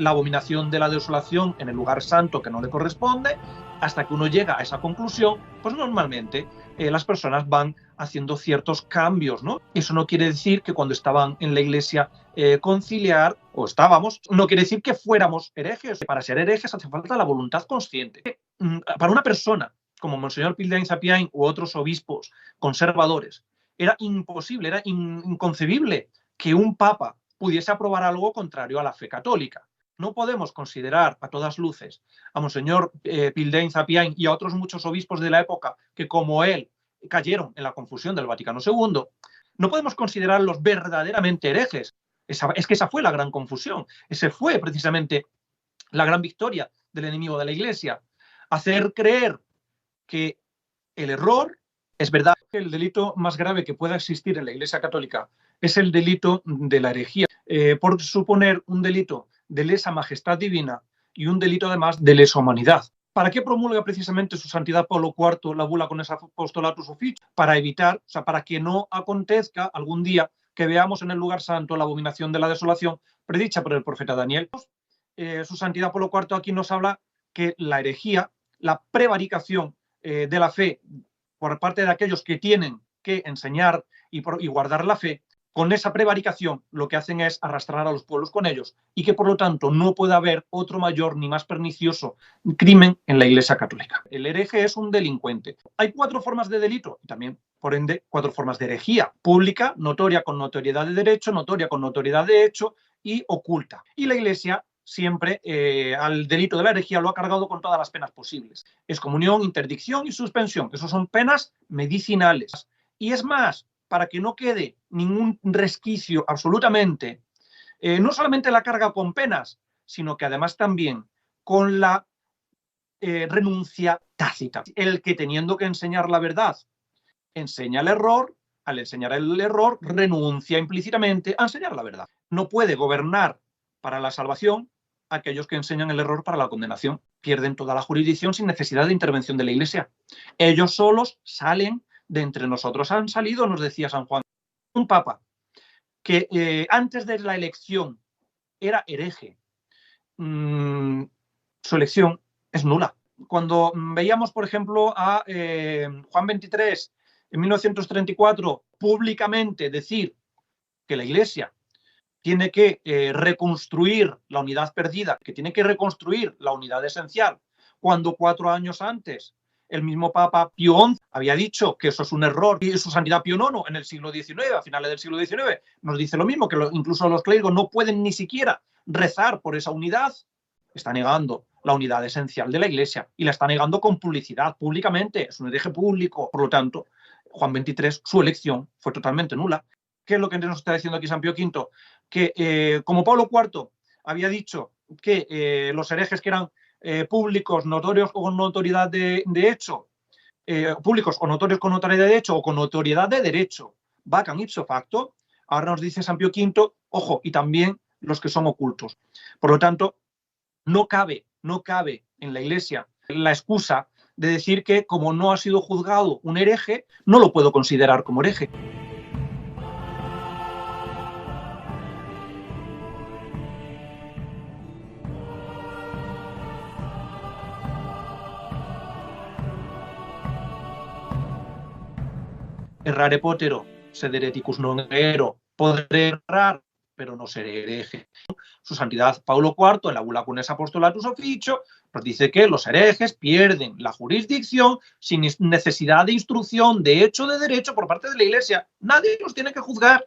la abominación de la desolación en el lugar santo que no le corresponde. Hasta que uno llega a esa conclusión, pues normalmente las personas van haciendo ciertos cambios, ¿no? Eso no quiere decir que cuando estaban en la iglesia conciliar, o estábamos, no quiere decir que fuéramos herejes. Para ser herejes hace falta la voluntad consciente. Para una persona como Monseñor Pildain Zapiain u otros obispos conservadores, era imposible, era inconcebible que un papa pudiese aprobar algo contrario a la fe católica. No podemos considerar a todas luces a Monseñor Pildain Zapiain y a otros muchos obispos de la época que, como él, cayeron en la confusión del Vaticano II. No podemos considerarlos verdaderamente herejes. Es que esa fue la gran confusión. Esa fue precisamente la gran victoria del enemigo de la Iglesia. Hacer creer que el error es verdad. El delito más grave que pueda existir en la Iglesia Católica es el delito de la herejía, por suponer un delito de lesa majestad divina y un delito además de lesa humanidad. ¿Para qué promulga precisamente su santidad Pablo IV la bula con ese apostolatus officium? Para evitar, o sea, para que no acontezca algún día que veamos en el lugar santo la abominación de la desolación predicha por el profeta Daniel. Su santidad Pablo IV aquí nos habla que la herejía, la prevaricación de la fe por parte de aquellos que tienen que enseñar y guardar la fe, con esa prevaricación lo que hacen es arrastrar a los pueblos con ellos y que por lo tanto no puede haber otro mayor ni más pernicioso crimen en la Iglesia Católica. El hereje es un delincuente. Hay 4 formas de delito y también, por ende, 4 formas de herejía: pública, notoria con notoriedad de derecho, notoria con notoriedad de hecho y oculta. Y la Iglesia siempre al delito de la herejía lo ha cargado con todas las penas posibles. Excomunión, interdicción y suspensión. Esas son penas medicinales. Y es más, para que no quede ningún resquicio absolutamente, no solamente la carga con penas, sino que además también con la renuncia tácita. El que, teniendo que enseñar la verdad, enseña el error, al enseñar el error renuncia implícitamente a enseñar la verdad. No puede gobernar para la salvación aquellos que enseñan el error para la condenación. Pierden toda la jurisdicción sin necesidad de intervención de la Iglesia. Ellos solos salen de entre nosotros. Han salido, nos decía San Juan, un papa que antes de la elección era hereje. Su elección es nula. Cuando veíamos, por ejemplo, a Juan XXIII en 1934 públicamente decir que la Iglesia tiene que reconstruir la unidad perdida, que tiene que reconstruir la unidad esencial, cuando 4 años antes el mismo Papa Pío XI había dicho que eso es un error, y su santidad Pío IX en el siglo XIX, a finales del siglo XIX, nos dice lo mismo, que incluso los clérigos no pueden ni siquiera rezar por esa unidad. Está negando la unidad esencial de la Iglesia y la está negando con publicidad, públicamente. Es un hereje público. Por lo tanto, Juan XXIII, su elección fue totalmente nula. ¿Qué es lo que nos está diciendo aquí San Pío V? Que como Pablo IV había dicho que los herejes que eran públicos, notorios o con notoriedad de hecho, públicos o notorios con notoriedad de hecho o con notoriedad de derecho, vacan ipso facto, ahora nos dice San Pío V, ojo, y también los que son ocultos. Por lo tanto, no cabe en la Iglesia la excusa de decir que como no ha sido juzgado un hereje, no lo puedo considerar como hereje. Errare potero, sed hereticus non ero. Podré errar, pero no seré hereje. Su santidad Pablo IV, en la bula Cunes Apostolatus Officio, nos dice que los herejes pierden la jurisdicción sin necesidad de instrucción, de hecho, de derecho por parte de la Iglesia. Nadie los tiene que juzgar.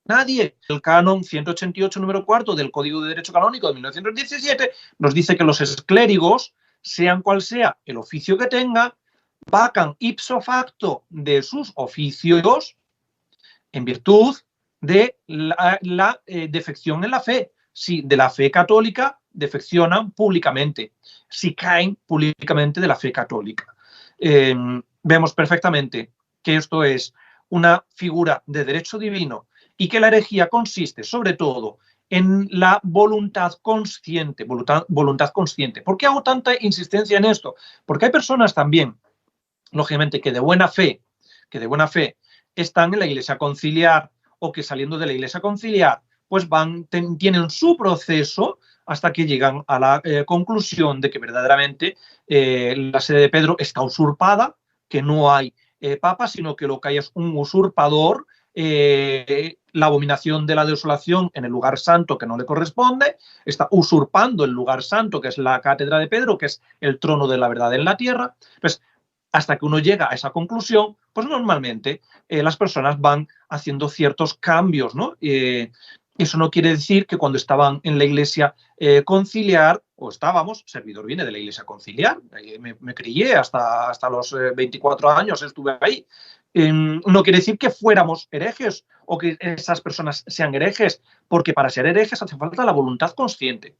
Nadie. El canon 188, número 4 del Código de Derecho Canónico de 1917 nos dice que los clérigos, sean cual sea el oficio que tengan, vacan ipso facto de sus oficios en virtud de la defección en la fe. Si de la fe católica defeccionan públicamente, si caen públicamente de la fe católica. Vemos perfectamente que esto es una figura de derecho divino y que la herejía consiste sobre todo en la voluntad consciente. Voluntad consciente. ¿Por qué hago tanta insistencia en esto? Porque hay personas también, lógicamente, que de buena fe están en la Iglesia conciliar o que saliendo de la Iglesia conciliar pues tienen su proceso hasta que llegan a la conclusión de que verdaderamente la sede de Pedro está usurpada, que no hay papa, sino que lo que hay es un usurpador, la abominación de la desolación en el lugar santo que no le corresponde, está usurpando el lugar santo, que es la cátedra de Pedro, que es el trono de la verdad en la tierra. Pues hasta que uno llega a esa conclusión, pues normalmente las personas van haciendo ciertos cambios, ¿no? Eso no quiere decir que cuando estaban en la iglesia conciliar, o estábamos, servidor viene de la iglesia conciliar, me crié hasta los 24 años, estuve ahí. No quiere decir que fuéramos herejes o que esas personas sean herejes, porque para ser herejes hace falta la voluntad consciente.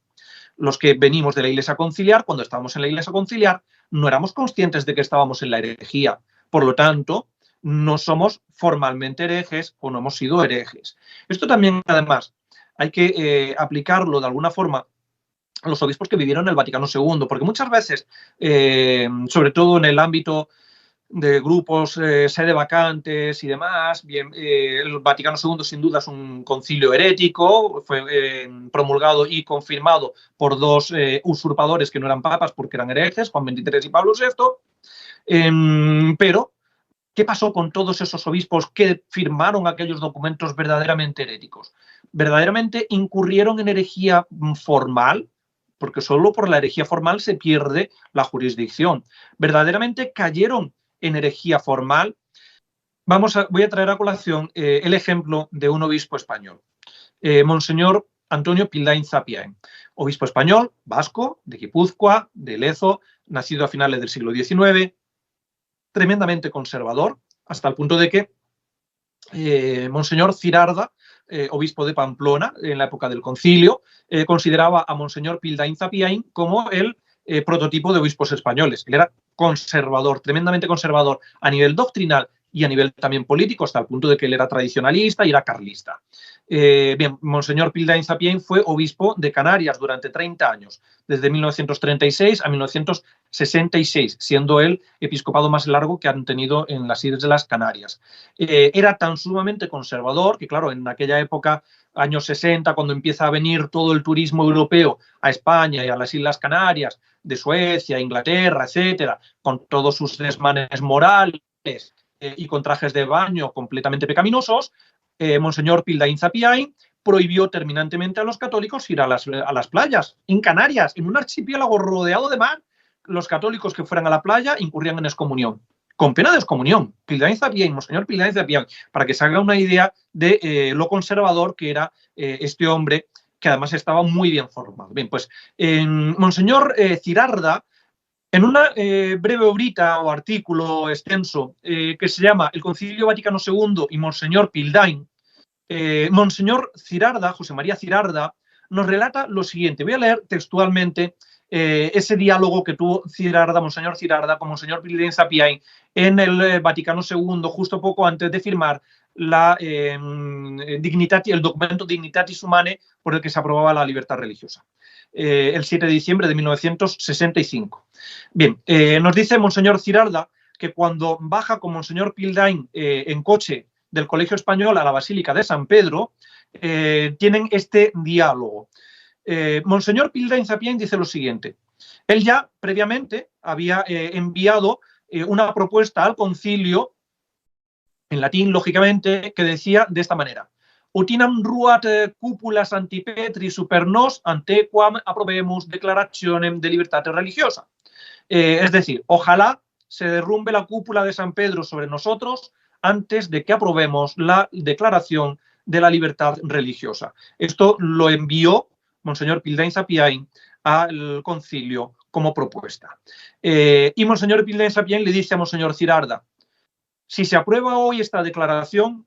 Los que venimos de la iglesia conciliar, cuando estábamos en la iglesia conciliar, no éramos conscientes de que estábamos en la herejía. Por lo tanto, no somos formalmente herejes o no hemos sido herejes. Esto también, además, hay que aplicarlo de alguna forma a los obispos que vivieron en el Vaticano II, porque muchas veces, sobre todo en el ámbito de grupos sede vacantes y demás. Bien, el Vaticano II sin duda es un concilio herético, fue promulgado y confirmado por dos usurpadores que no eran papas porque eran herejes, Juan XXIII y Pablo VI, pero ¿qué pasó con todos esos obispos que firmaron aquellos documentos verdaderamente heréticos? Verdaderamente incurrieron en herejía formal, porque solo por la herejía formal se pierde la jurisdicción. Verdaderamente cayeron en herejía formal. Voy a traer a colación el ejemplo de un obispo español, Monseñor Antonio Pildain Zapiain, obispo español, vasco, de Guipúzcoa, de Lezo, nacido a finales del siglo XIX, tremendamente conservador, hasta el punto de que Monseñor Cirarda, obispo de Pamplona, en la época del concilio, consideraba a Monseñor Pildain Zapiain como el prototipo de obispos españoles. Él era conservador, tremendamente conservador a nivel doctrinal y a nivel también político, hasta el punto de que él era tradicionalista y era carlista. Bien, Monseñor Pildain Zapiain fue obispo de Canarias durante 30 años, desde 1936 a 1966, siendo el episcopado más largo que han tenido en las Islas Canarias. Era tan sumamente conservador que, claro, en aquella época, años 60, cuando empieza a venir todo el turismo europeo a España y a las Islas Canarias, de Suecia, Inglaterra, etcétera, con todos sus desmanes morales y con trajes de baño completamente pecaminosos, Monseñor Pildain Zapiain prohibió terminantemente a los católicos ir a las playas. En Canarias, en un archipiélago rodeado de mar, los católicos que fueran a la playa incurrían en excomunión, con pena de excomunión. Pildain Zapiain, Monseñor Pildain Zapiain, para que se haga una idea de lo conservador que era este hombre, que además estaba muy bien formado. Bien, pues Monseñor Cirarda, en una breve obrita o artículo extenso que se llama El Concilio Vaticano II y Monseñor Pildain, Monseñor Cirarda, José María Cirarda, nos relata lo siguiente. Voy a leer textualmente ese diálogo que tuvo Monseñor Cirarda con Monseñor Pildain Zapiain en el Vaticano II, justo poco antes de firmar el documento Dignitatis Humanae por el que se aprobaba la libertad religiosa, el 7 de diciembre de 1965. Bien, nos dice Monseñor Cirarda que cuando baja con Monseñor Pildain en coche del Colegio Español a la Basílica de San Pedro, tienen este diálogo. Monseñor Pildain Zapiain dice lo siguiente. Él ya previamente había enviado una propuesta al concilio, en latín, lógicamente, que decía de esta manera: utinam ruat cupulas antipetri super nos antequam aprobemus declarationem de libertate religiosa. Es decir, ojalá se derrumbe la cúpula de San Pedro sobre nosotros antes de que aprobemos la declaración de la libertad religiosa. Esto lo envió Monseñor Pildain Zapiain al concilio como propuesta. Y Monseñor Pildain Zapiain le dice a Monseñor Cirarda: si se aprueba hoy esta declaración,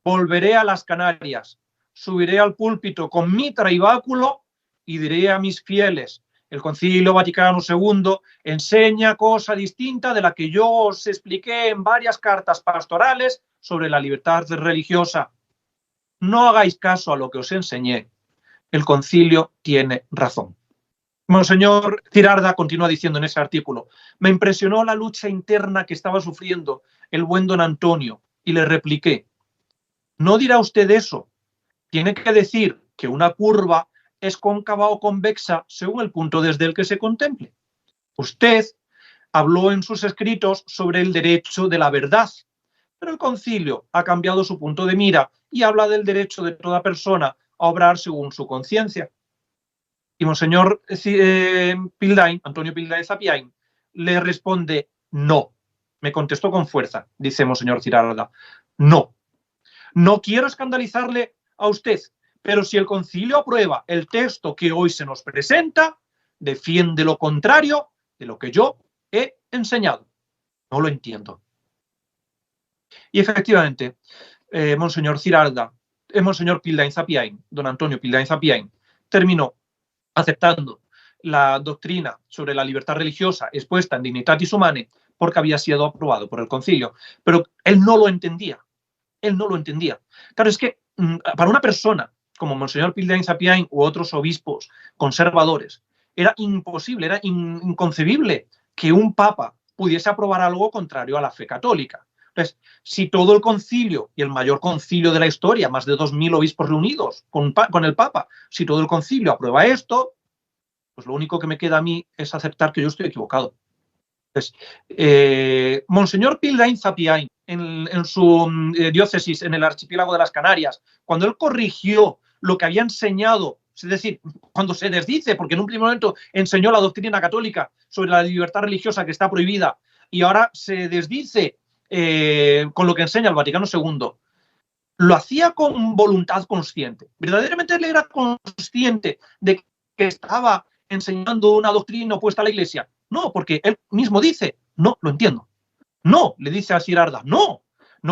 volveré a las Canarias, subiré al púlpito con mitra y báculo y diré a mis fieles: el Concilio Vaticano II enseña cosa distinta de la que yo os expliqué en varias cartas pastorales sobre la libertad religiosa. No hagáis caso a lo que os enseñé. El concilio tiene razón. Monseñor Cirarda continúa diciendo en ese artículo: me impresionó la lucha interna que estaba sufriendo el buen don Antonio y le repliqué: no dirá usted eso. Tiene que decir que una curva es cóncava o convexa según el punto desde el que se contemple. Usted habló en sus escritos sobre el derecho de la verdad, pero el concilio ha cambiado su punto de mira y habla del derecho de toda persona a obrar según su conciencia. Y Monseñor Pildain, Antonio Pildain Zapiain, le responde no. Me contestó con fuerza, dice Monseñor Giralda. No. No quiero escandalizarle a usted, pero si el concilio aprueba el texto que hoy se nos presenta, defiende lo contrario de lo que yo he enseñado. No lo entiendo. Y efectivamente, Monseñor Giralda, Monseñor Pildain Zapiain, don Antonio Pildain Zapiain, terminó aceptando la doctrina sobre la libertad religiosa expuesta en Dignitatis Humanae porque había sido aprobado por el concilio. Pero él no lo entendía. Él no lo entendía. Claro, es que para una persona como Monseñor Pildain Zapiain u otros obispos conservadores, era imposible, era inconcebible que un papa pudiese aprobar algo contrario a la fe católica. Entonces, si todo el concilio y el mayor concilio de la historia, más de 2000 obispos reunidos con el papa, si todo el concilio aprueba esto, pues lo único que me queda a mí es aceptar que yo estoy equivocado. Entonces, Monseñor Pildain Zapiain, en su diócesis en el archipiélago de las Canarias, cuando él corrigió lo que había enseñado, es decir, cuando se desdice, porque en un primer momento enseñó la doctrina católica sobre la libertad religiosa que está prohibida, y ahora se desdice con lo que enseña el Vaticano II, lo hacía con voluntad consciente. Verdaderamente él era consciente de que estaba enseñando una doctrina opuesta a la Iglesia. No, porque él mismo dice, no, lo entiendo. No, le dice a Giralda, no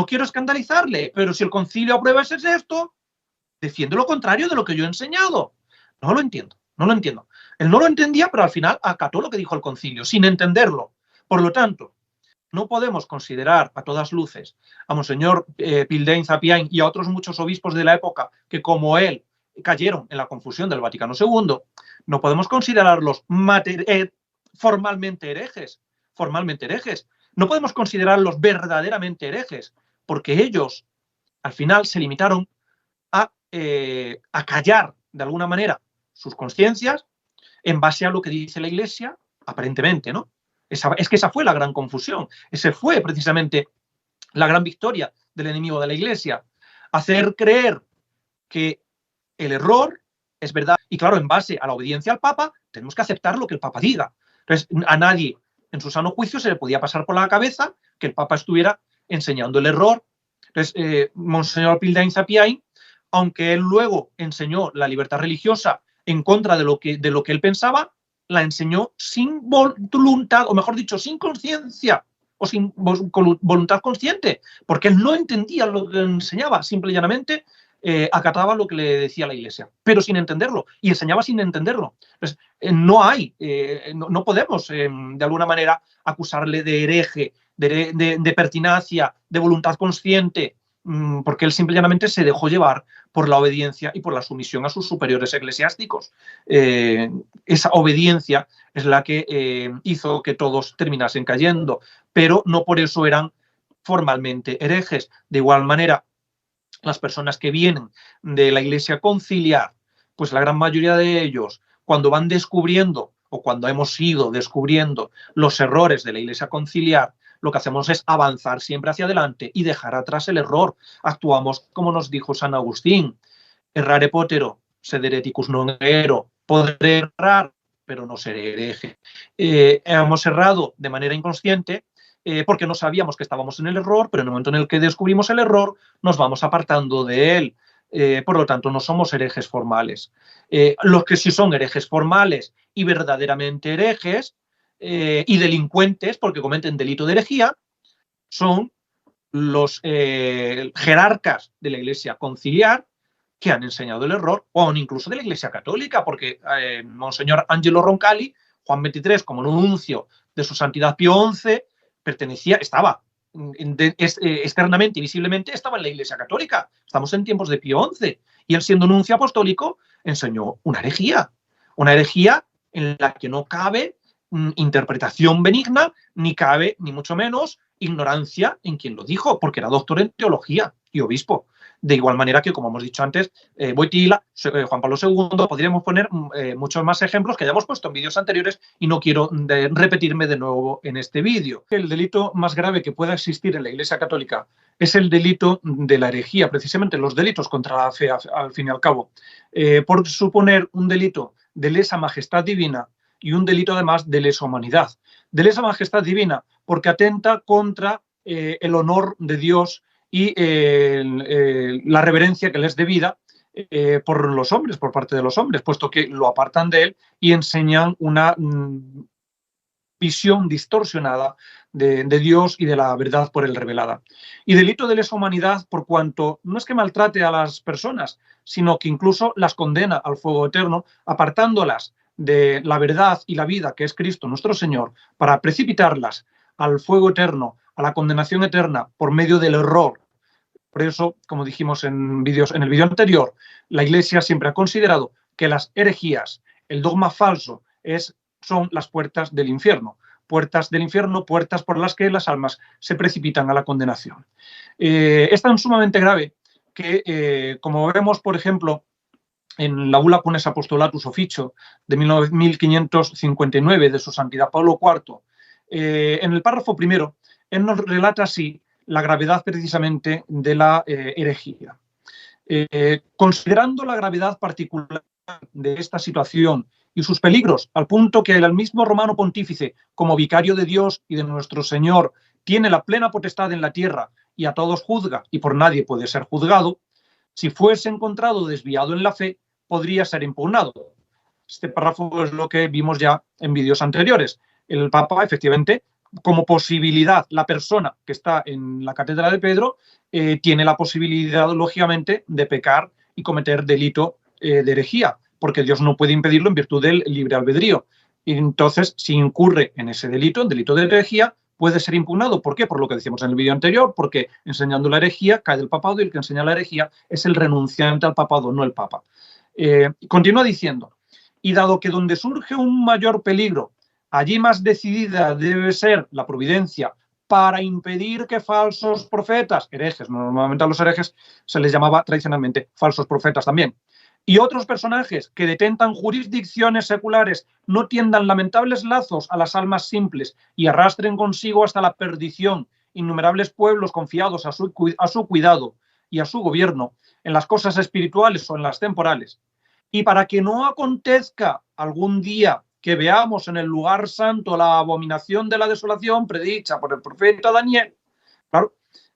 quiero escandalizarle, pero si el concilio aprueba ese texto, defiende lo contrario de lo que yo he enseñado. No lo entiendo, no lo entiendo. Él no lo entendía, pero al final acató lo que dijo el concilio, sin entenderlo. Por lo tanto, no podemos considerar a todas luces a Monseñor Pildain Zapiain y a otros muchos obispos de la época que, como él, cayeron en la confusión del Vaticano II, no podemos considerarlos formalmente herejes. No podemos considerarlos verdaderamente herejes, porque ellos, al final, se limitaron a callar, de alguna manera, sus conciencias en base a lo que dice la Iglesia, aparentemente, ¿no? Es que esa fue la gran confusión. Esa fue precisamente la gran victoria del enemigo de la Iglesia. Hacer creer que el error es verdad. Y claro, en base a la obediencia al Papa, tenemos que aceptar lo que el Papa diga. Entonces, a nadie en su sano juicio se le podía pasar por la cabeza que el Papa estuviera enseñando el error. Entonces, Monseñor Pildain Zapiain, aunque él luego enseñó la libertad religiosa en contra de lo que él pensaba, la enseñó sin voluntad, o mejor dicho, sin conciencia, o sin voluntad consciente, porque él no entendía lo que enseñaba, simple y llanamente acataba lo que le decía la Iglesia, pero sin entenderlo, y enseñaba sin entenderlo. Entonces, no podemos, de alguna manera, acusarle de hereje, de pertinacia, de voluntad consciente, porque él simple y llanamente se dejó llevar por la obediencia y por la sumisión a sus superiores eclesiásticos. Esa obediencia es la que hizo que todos terminasen cayendo, pero no por eso eran formalmente herejes. De igual manera, las personas que vienen de la Iglesia conciliar, pues la gran mayoría de ellos, cuando van descubriendo o cuando hemos ido descubriendo los errores de la Iglesia conciliar, lo que hacemos es avanzar siempre hacia adelante y dejar atrás el error. Actuamos como nos dijo San Agustín: errare potero, sed hereticus non ero. Podré errar, pero no seré hereje. Hemos errado de manera inconsciente porque no sabíamos que estábamos en el error, pero en el momento en el que descubrimos el error, nos vamos apartando de él. Por lo tanto, no somos herejes formales. Los que sí son herejes formales y verdaderamente herejes, y delincuentes porque cometen delito de herejía, son los jerarcas de la Iglesia conciliar que han enseñado el error, o aún incluso de la Iglesia católica, porque Monseñor Angelo Roncalli, Juan XXIII, como nuncio de su santidad Pío XI, estaba externamente y visiblemente estaba en la Iglesia católica. Estamos en tiempos de Pío XI, y él, siendo nuncio apostólico, enseñó una herejía en la que no cabe interpretación benigna, ni cabe, ni mucho menos, ignorancia en quien lo dijo, porque era doctor en teología y obispo. De igual manera que, como hemos dicho antes, Wojtyla, Juan Pablo II, podríamos poner muchos más ejemplos que hayamos puesto en vídeos anteriores y no quiero repetirme de nuevo en este vídeo. El delito más grave que pueda existir en la Iglesia Católica es el delito de la herejía, precisamente los delitos contra la fe, al fin y al cabo, por suponer un delito de lesa majestad divina y un delito además de lesa humanidad. De lesa majestad divina porque atenta contra el honor de Dios y la reverencia que les es debida por los hombres, por parte de los hombres, puesto que lo apartan de él y enseñan una visión distorsionada de Dios y de la verdad por él revelada. Y delito de lesa humanidad por cuanto no es que maltrate a las personas, sino que incluso las condena al fuego eterno, apartándolas de la verdad y la vida que es Cristo nuestro Señor, para precipitarlas al fuego eterno, a la condenación eterna por medio del error. Por eso, como dijimos en el vídeo anterior, la Iglesia siempre ha considerado que las herejías, el dogma falso, son las puertas del infierno. Puertas del infierno, puertas por las que las almas se precipitan a la condenación. Es tan sumamente grave que, como vemos, por ejemplo, en la Bula Cunes Apostolatus Officio de 1559 de su Santidad Pablo IV, en el párrafo primero, él nos relata así la gravedad precisamente de la herejía. Considerando la gravedad particular de esta situación y sus peligros, al punto que el mismo romano pontífice, como vicario de Dios y de nuestro Señor, tiene la plena potestad en la tierra y a todos juzga y por nadie puede ser juzgado, si fuese encontrado desviado en la fe, podría ser impugnado. Este párrafo es lo que vimos ya en vídeos anteriores. El Papa, efectivamente, como posibilidad, la persona que está en la cátedra de Pedro tiene la posibilidad, lógicamente, de pecar y cometer delito de herejía, porque Dios no puede impedirlo en virtud del libre albedrío. Y entonces, si incurre en ese delito, en delito de herejía, puede ser impugnado. ¿Por qué? Por lo que decíamos en el vídeo anterior, porque enseñando la herejía cae del papado y el que enseña la herejía es el renunciante al papado, no el papa. Continúa diciendo, y dado que donde surge un mayor peligro, allí más decidida debe ser la providencia para impedir que falsos profetas, herejes, normalmente a los herejes se les llamaba tradicionalmente falsos profetas también, y otros personajes que detentan jurisdicciones seculares no tiendan lamentables lazos a las almas simples y arrastren consigo hasta la perdición innumerables pueblos confiados a su cuidado y a su gobierno en las cosas espirituales o en las temporales. Y para que no acontezca algún día que veamos en el lugar santo la abominación de la desolación predicha por el profeta Daniel, claro,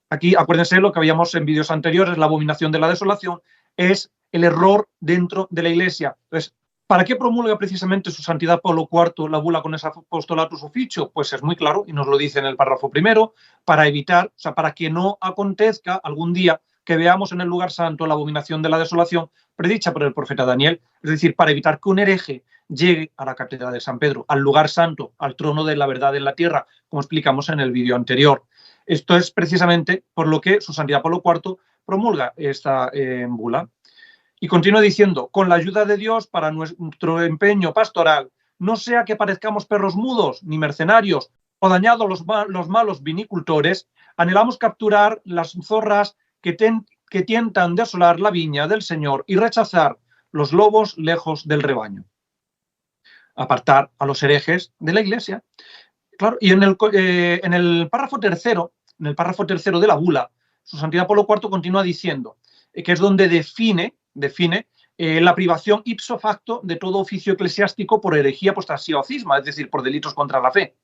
aquí acuérdense lo que habíamos en vídeos anteriores, la abominación de la desolación es el error dentro de la Iglesia. Entonces, ¿para qué promulga precisamente su Santidad Pablo IV la Bula Cunes Apostolatus Officio? Pues es muy claro y nos lo dice en el párrafo primero, para evitar, o sea, para que no acontezca algún día que veamos en el lugar santo la abominación de la desolación predicha por el profeta Daniel, es decir, para evitar que un hereje llegue a la catedral de San Pedro, al lugar santo, al trono de la verdad en la tierra, como explicamos en el vídeo anterior. Esto es precisamente por lo que su Santidad Pablo IV promulga esta bula. Y continúa diciendo, con la ayuda de Dios para nuestro empeño pastoral, no sea que parezcamos perros mudos ni mercenarios o dañados los malos vinicultores, anhelamos capturar las zorras que tientan desolar la viña del Señor y rechazar los lobos lejos del rebaño. Apartar a los herejes de la Iglesia. Claro, y en el párrafo tercero, de la bula, su Santidad Pablo IV continúa diciendo, que es donde define la privación ipso facto de todo oficio eclesiástico por herejía, apostasía o cisma, es decir, por delitos contra la fe.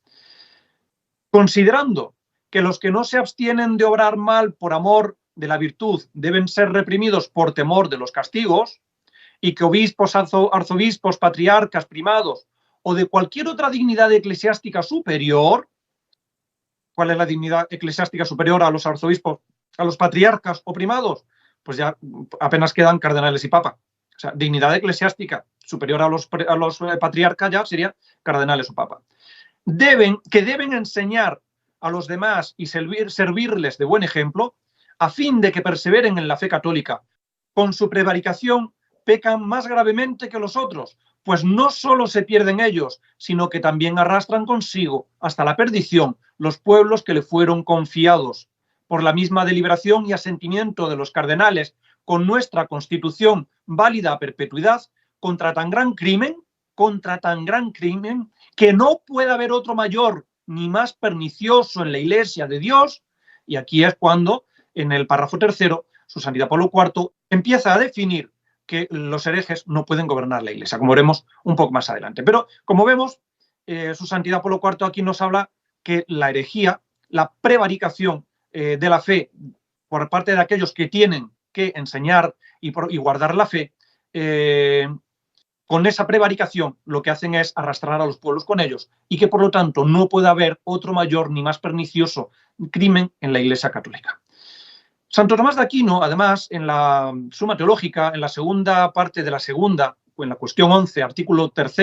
Considerando que los que no se abstienen de obrar mal por amor de la virtud deben ser reprimidos por temor de los castigos, y que obispos, arzobispos, patriarcas, primados o de cualquier otra dignidad eclesiástica superior, ¿cuál es la dignidad eclesiástica superior a los arzobispos, a los patriarcas o primados? Pues ya apenas quedan cardenales y papa. O sea, dignidad eclesiástica superior a los patriarcas ya serían cardenales o papa. Deben enseñar a los demás y servirles de buen ejemplo a fin de que perseveren en la fe católica. Con su prevaricación pecan más gravemente que los otros, pues no solo se pierden ellos, sino que también arrastran consigo hasta la perdición los pueblos que le fueron confiados. por la misma deliberación y asentimiento de los cardenales con nuestra Constitución válida a perpetuidad, contra tan gran crimen, que no puede haber otro mayor ni más pernicioso en la Iglesia de Dios. Y aquí es cuando, en el párrafo tercero, Su Santidad Pablo IV empieza a definir que los herejes no pueden gobernar la Iglesia, como veremos un poco más adelante. Pero, como vemos, Su Santidad Pablo IV aquí nos habla que la herejía, la prevaricación de la fe por parte de aquellos que tienen que enseñar y guardar la fe, con esa prevaricación lo que hacen es arrastrar a los pueblos con ellos y que por lo tanto no puede haber otro mayor ni más pernicioso crimen en la Iglesia católica. Santo Tomás de Aquino, además, en la Suma Teológica, en la segunda parte de la segunda, o en la cuestión 11, artículo 3,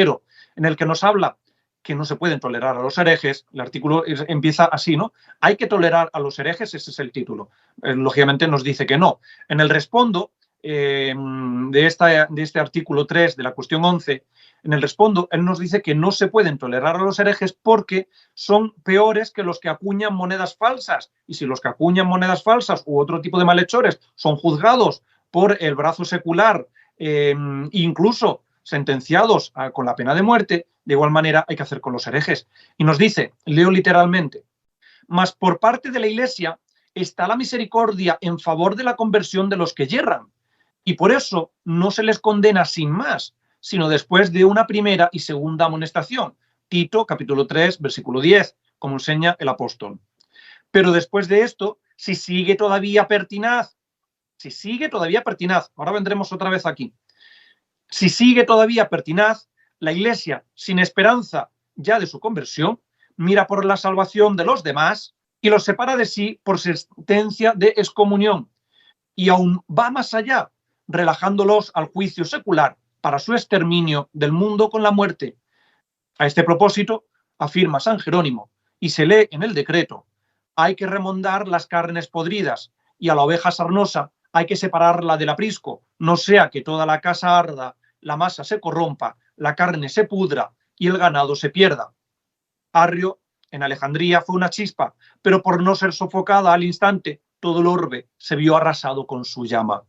en el que nos habla que no se pueden tolerar a los herejes, el artículo empieza así, ¿no? Hay que tolerar a los herejes, ese es el título. Lógicamente nos dice que no. En el respondo de este artículo 3 de la cuestión 11, en el respondo, él nos dice que no se pueden tolerar a los herejes porque son peores que los que acuñan monedas falsas. Y si los que acuñan monedas falsas u otro tipo de malhechores son juzgados por el brazo secular, incluso sentenciados con la pena de muerte, de igual manera hay que hacer con los herejes. Y nos dice, leo literalmente, mas por parte de la Iglesia está la misericordia en favor de la conversión de los que yerran, y por eso no se les condena sin más, sino después de una primera y segunda amonestación. Tito, capítulo 3, versículo 10, como enseña el apóstol. Pero después de esto, si sigue todavía pertinaz, ahora vendremos otra vez aquí, si sigue todavía pertinaz, la Iglesia, sin esperanza ya de su conversión, mira por la salvación de los demás y los separa de sí por sentencia de excomunión. Y aún va más allá, relajándolos al juicio secular para su exterminio del mundo con la muerte. A este propósito, afirma San Jerónimo, y se lee en el decreto, hay que remondar las carnes podridas y a la oveja sarnosa hay que separarla del aprisco, no sea que toda la casa arda, la masa se corrompa, la carne se pudra y el ganado se pierda. Arrio, en Alejandría, fue una chispa, pero por no ser sofocada al instante, todo el orbe se vio arrasado con su llama.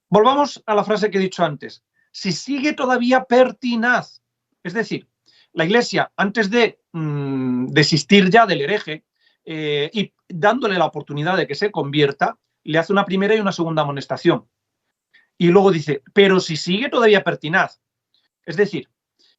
Volvamos a la frase que he dicho antes. Si sigue todavía pertinaz, es decir, la Iglesia, antes de desistir ya del hereje y dándole la oportunidad de que se convierta, le hace una primera y una segunda amonestación. Y luego dice, pero si sigue todavía pertinaz. Es decir,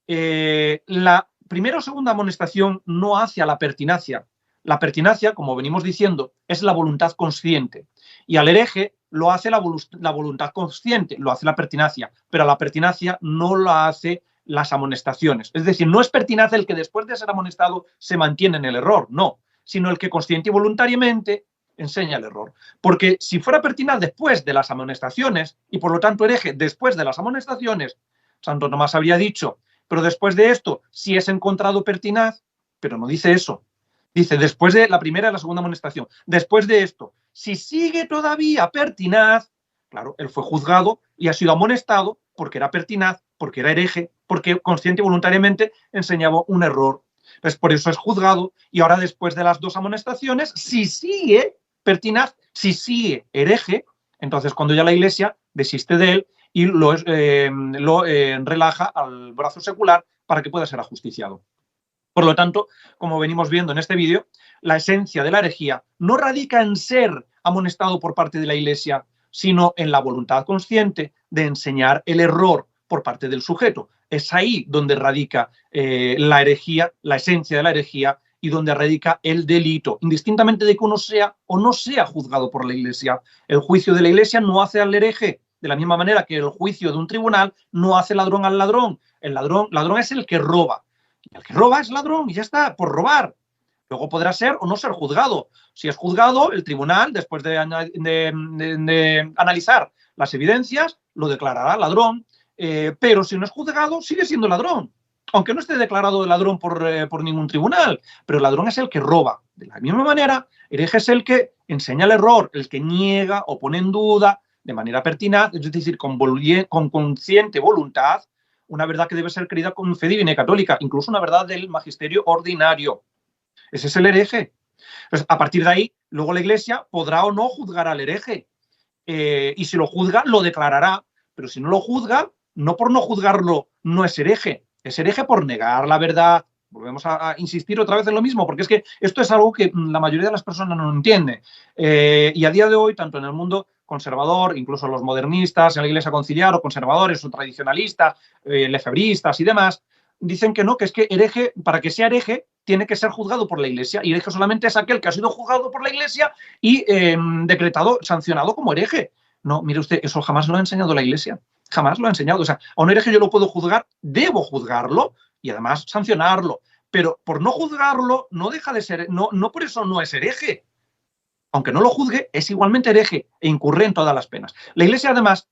la primera o segunda amonestación no hace a la pertinacia. La pertinacia, como venimos diciendo, es la voluntad consciente. Y al hereje lo hace la voluntad consciente, lo hace la pertinacia. Pero a la pertinacia no la hace las amonestaciones. Es decir, no es pertinaz el que después de ser amonestado se mantiene en el error, no. Sino el que consciente y voluntariamente enseña el error. Porque si fuera pertinaz después de las amonestaciones, y por lo tanto hereje después de las amonestaciones, Santo Tomás habría dicho, pero después de esto, si es encontrado pertinaz, pero no dice eso. Dice, después de la primera y la segunda amonestación, después de esto, si sigue todavía pertinaz, claro, él fue juzgado y ha sido amonestado porque era pertinaz, porque era hereje, porque consciente y voluntariamente enseñaba un error. Pues por eso es juzgado y ahora después de las dos amonestaciones, si sigue pertinaz, si sigue hereje, entonces cuando ya la Iglesia desiste de él y lo relaja al brazo secular para que pueda ser ajusticiado. Por lo tanto, como venimos viendo en este vídeo, la esencia de la herejía no radica en ser amonestado por parte de la Iglesia, sino en la voluntad consciente de enseñar el error por parte del sujeto. Es ahí donde radica la herejía, la esencia de la herejía, y donde radica el delito, indistintamente de que uno sea o no sea juzgado por la Iglesia. El juicio de la Iglesia no hace al hereje, de la misma manera que el juicio de un tribunal no hace ladrón al ladrón. El ladrón es el que roba. El que roba es ladrón y ya está, por robar. Luego podrá ser o no ser juzgado. Si es juzgado, el tribunal, después de analizar las evidencias, lo declarará ladrón, pero si no es juzgado, sigue siendo ladrón. Aunque no esté declarado de ladrón por ningún tribunal, pero el ladrón es el que roba. De la misma manera, hereje es el que enseña el error, el que niega o pone en duda de manera pertinaz, es decir, con consciente voluntad, una verdad que debe ser creída con fe divina y católica, incluso una verdad del magisterio ordinario. Ese es el hereje. Pues a partir de ahí, luego la Iglesia podrá o no juzgar al hereje. Y si lo juzga, lo declarará. Pero si no lo juzga, no por no juzgarlo no es hereje. Es hereje por negar la verdad. Volvemos a insistir otra vez en lo mismo, porque es que esto es algo que la mayoría de las personas no entiende. Y a día de hoy, tanto en el mundo conservador, incluso los modernistas, en la Iglesia conciliar, o conservadores, o tradicionalistas, lefebristas y demás, dicen que no, que es que hereje, para que sea hereje, tiene que ser juzgado por la Iglesia. Y hereje solamente es aquel que ha sido juzgado por la Iglesia y decretado, sancionado como hereje. No, mire usted, eso jamás lo ha enseñado la Iglesia. Jamás lo ha enseñado. O sea, a un hereje yo lo puedo juzgar, debo juzgarlo y además sancionarlo. Pero por no juzgarlo, no deja de ser, no por eso no es hereje. Aunque no lo juzgue, es igualmente hereje e incurre en todas las penas. La Iglesia, además,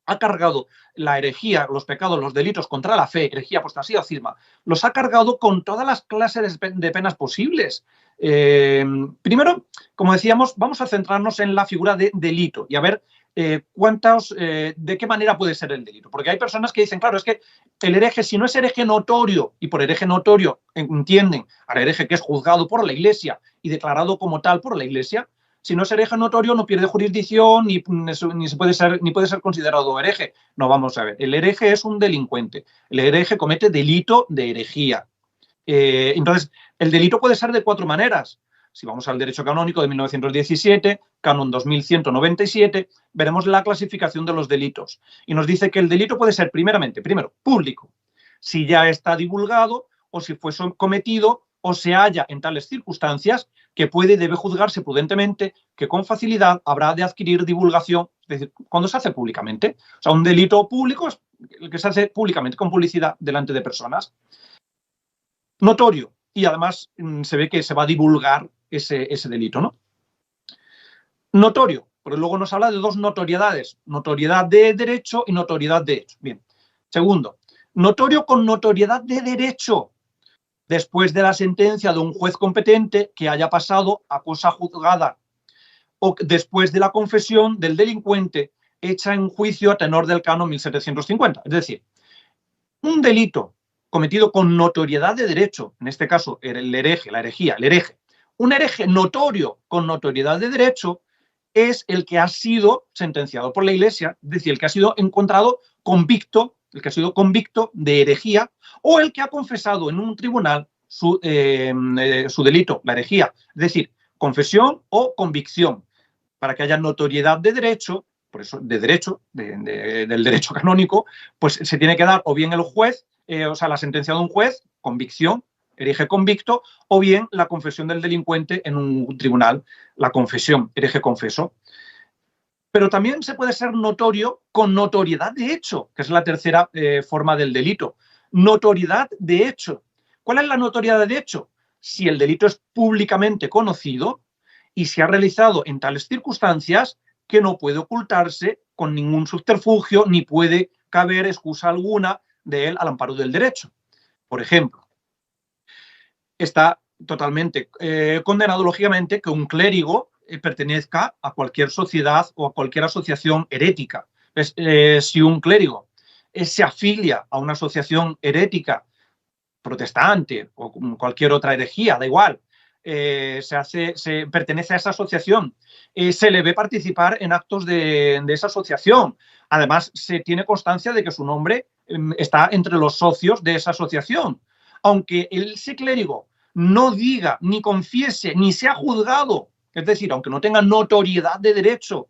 ha cargado la herejía, los pecados, los delitos contra la fe, herejía, apostasía o cisma, los ha cargado con todas las clases de penas posibles. Primero, como decíamos, vamos a centrarnos en la figura de delito y a ver de qué manera puede ser el delito. Porque hay personas que dicen, claro, es que el hereje, si no es hereje notorio, y por hereje notorio entienden al hereje que es juzgado por la Iglesia y declarado como tal por la Iglesia, si no es hereje notorio no pierde jurisdicción ni puede ser considerado hereje. No, vamos a ver. El hereje es un delincuente. El hereje comete delito de herejía. Entonces, el delito puede ser de 4 maneras. Si vamos al derecho canónico de 1917, canon 2197, veremos la clasificación de los delitos. Y nos dice que el delito puede ser primero, público. Si ya está divulgado o si fue cometido o se halla en tales circunstancias que puede y debe juzgarse prudentemente, que con facilidad habrá de adquirir divulgación, es decir, cuando se hace públicamente. O sea, un delito público es el que se hace públicamente, con publicidad delante de personas. Notorio, y además se ve que se va a divulgar ese delito, ¿no? Notorio, porque luego nos habla de 2 notoriedades, notoriedad de derecho y notoriedad de hecho. Bien. Segundo, notorio con notoriedad de derecho, después de la sentencia de un juez competente que haya pasado a cosa juzgada o después de la confesión del delincuente hecha en juicio a tenor del canon 1750. Es decir, un delito cometido con notoriedad de derecho, en este caso el hereje, la herejía, el hereje, un hereje notorio con notoriedad de derecho es el que ha sido sentenciado por la Iglesia, es decir, el que ha sido encontrado convicto, el que ha sido convicto de herejía, o el que ha confesado en un tribunal su delito, la herejía. Es decir, confesión o convicción. Para que haya notoriedad de derecho, por eso de derecho, del derecho canónico, pues se tiene que dar o bien el juez, o sea, la sentencia de un juez, convicción, hereje convicto, o bien la confesión del delincuente en un tribunal, la confesión, hereje confeso. Pero también se puede ser notorio con notoriedad de hecho, que es la tercera forma del delito. Notoriedad de hecho. ¿Cuál es la notoriedad de hecho? Si el delito es públicamente conocido y se ha realizado en tales circunstancias que no puede ocultarse con ningún subterfugio ni puede caber excusa alguna de él al amparo del derecho. Por ejemplo, está totalmente condenado, lógicamente, que un clérigo pertenezca a cualquier sociedad o a cualquier asociación herética. Si un clérigo se afilia a una asociación herética protestante o cualquier otra herejía, da igual, se pertenece a esa asociación, se le ve participar en actos de esa asociación. Además, se tiene constancia de que su nombre está entre los socios de esa asociación. Aunque ese clérigo no diga, ni confiese, ni sea juzgado, es decir, aunque no tenga notoriedad de derecho,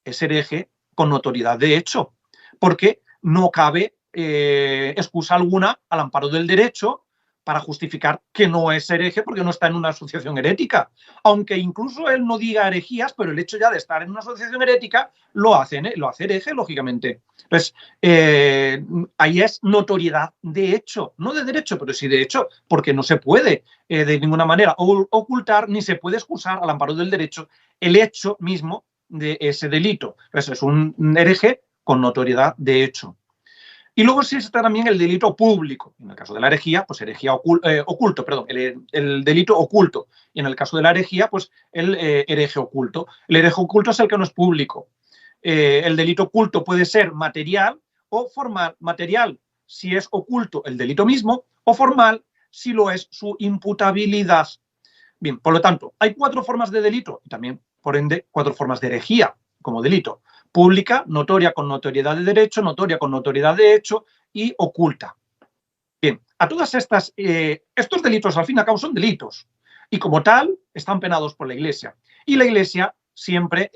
es hereje con notoriedad de hecho, porque no cabe excusa alguna al amparo del derecho para justificar que no es hereje porque no está en una asociación herética. Aunque incluso él no diga herejías, pero el hecho ya de estar en una asociación herética lo hace hereje, lógicamente. Entonces, ahí es notoriedad de hecho, no de derecho, pero sí de hecho, porque no se puede de ninguna manera ocultar ni se puede excusar al amparo del derecho el hecho mismo de ese delito. Entonces, es un hereje con notoriedad de hecho. Y luego existe también el delito público. En el caso de la herejía, pues herejía oculto, perdón, el delito oculto. Y en el caso de la herejía, pues el hereje oculto. El hereje oculto es el que no es público. El delito oculto puede ser material o formal. Material si es oculto el delito mismo, o formal si lo es su imputabilidad. Bien, por lo tanto, hay 4 formas de delito y también, por ende, 4 formas de herejía como delito. Pública, notoria con notoriedad de derecho, notoria con notoriedad de hecho y oculta. Bien, a todas estas, estos delitos al fin y al cabo son delitos y como tal están penados por la Iglesia. Y la Iglesia siempre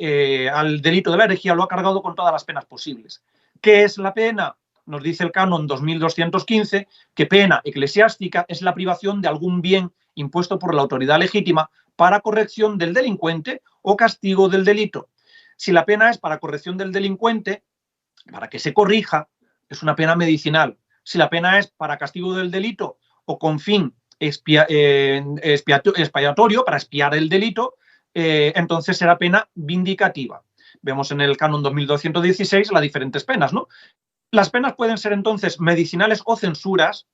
al delito de la herejía lo ha cargado con todas las penas posibles. ¿Qué es la pena? Nos dice el canon 2215 que pena eclesiástica es la privación de algún bien impuesto por la autoridad legítima para corrección del delincuente o castigo del delito. Si la pena es para corrección del delincuente, para que se corrija, es una pena medicinal. Si la pena es para castigo del delito o con fin expiatorio, para expiar el delito, entonces será pena vindicativa. Vemos en el canon 2216 las diferentes penas, ¿no? Las penas pueden ser entonces medicinales o censuras.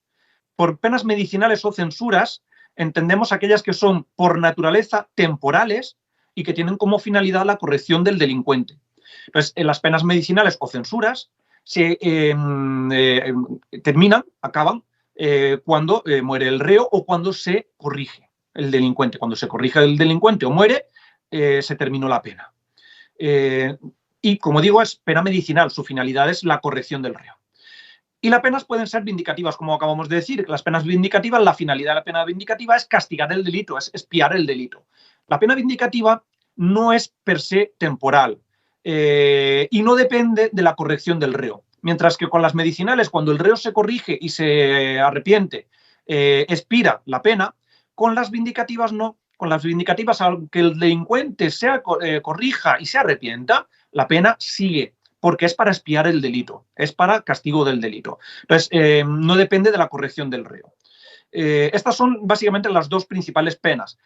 Por penas medicinales o censuras entendemos aquellas que son por naturaleza temporales y que tienen como finalidad la corrección del delincuente. Entonces, en las penas medicinales o censuras se terminan, acaban, cuando muere el reo o cuando se corrige el delincuente. Cuando se corrige el delincuente o muere, se terminó la pena. Y, como digo, es pena medicinal. Su finalidad es la corrección del reo. Y las penas pueden ser vindicativas, como acabamos de decir. Las penas vindicativas, la finalidad de la pena vindicativa es castigar el delito, es expiar el delito. La pena vindicativa no es per se temporal y no depende de la corrección del reo. Mientras que con las medicinales, cuando el reo se corrige y se arrepiente, expira la pena, con las vindicativas no. Con las vindicativas, aunque el delincuente corrija y se arrepienta, la pena sigue, porque es para expiar el delito, es para castigo del delito. Entonces, no depende de la corrección del reo. Estas son básicamente las 2 principales penas.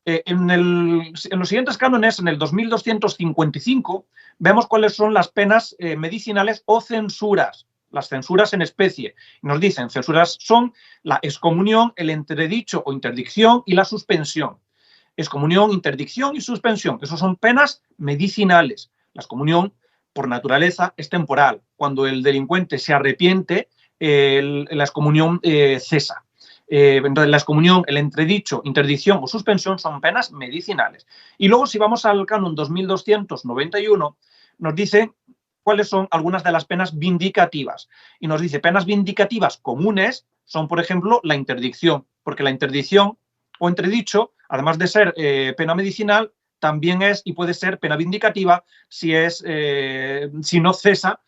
En los siguientes cánones, en el 2255, vemos cuáles son las penas medicinales o censuras, las censuras en especie. Nos dicen, censuras son la excomunión, el entredicho o interdicción y la suspensión. Excomunión, interdicción y suspensión. Esos son penas medicinales. La excomunión, por naturaleza, es temporal. Cuando el delincuente se arrepiente, la excomunión cesa. Entonces, la excomunión, el entredicho, interdicción o suspensión son penas medicinales. Y luego, si vamos al canon 2291, nos dice cuáles son algunas de las penas vindicativas. Y nos dice, penas vindicativas comunes son, por ejemplo, la interdicción, porque la interdicción o entredicho, además de ser pena medicinal, también es y puede ser pena vindicativa si no cesa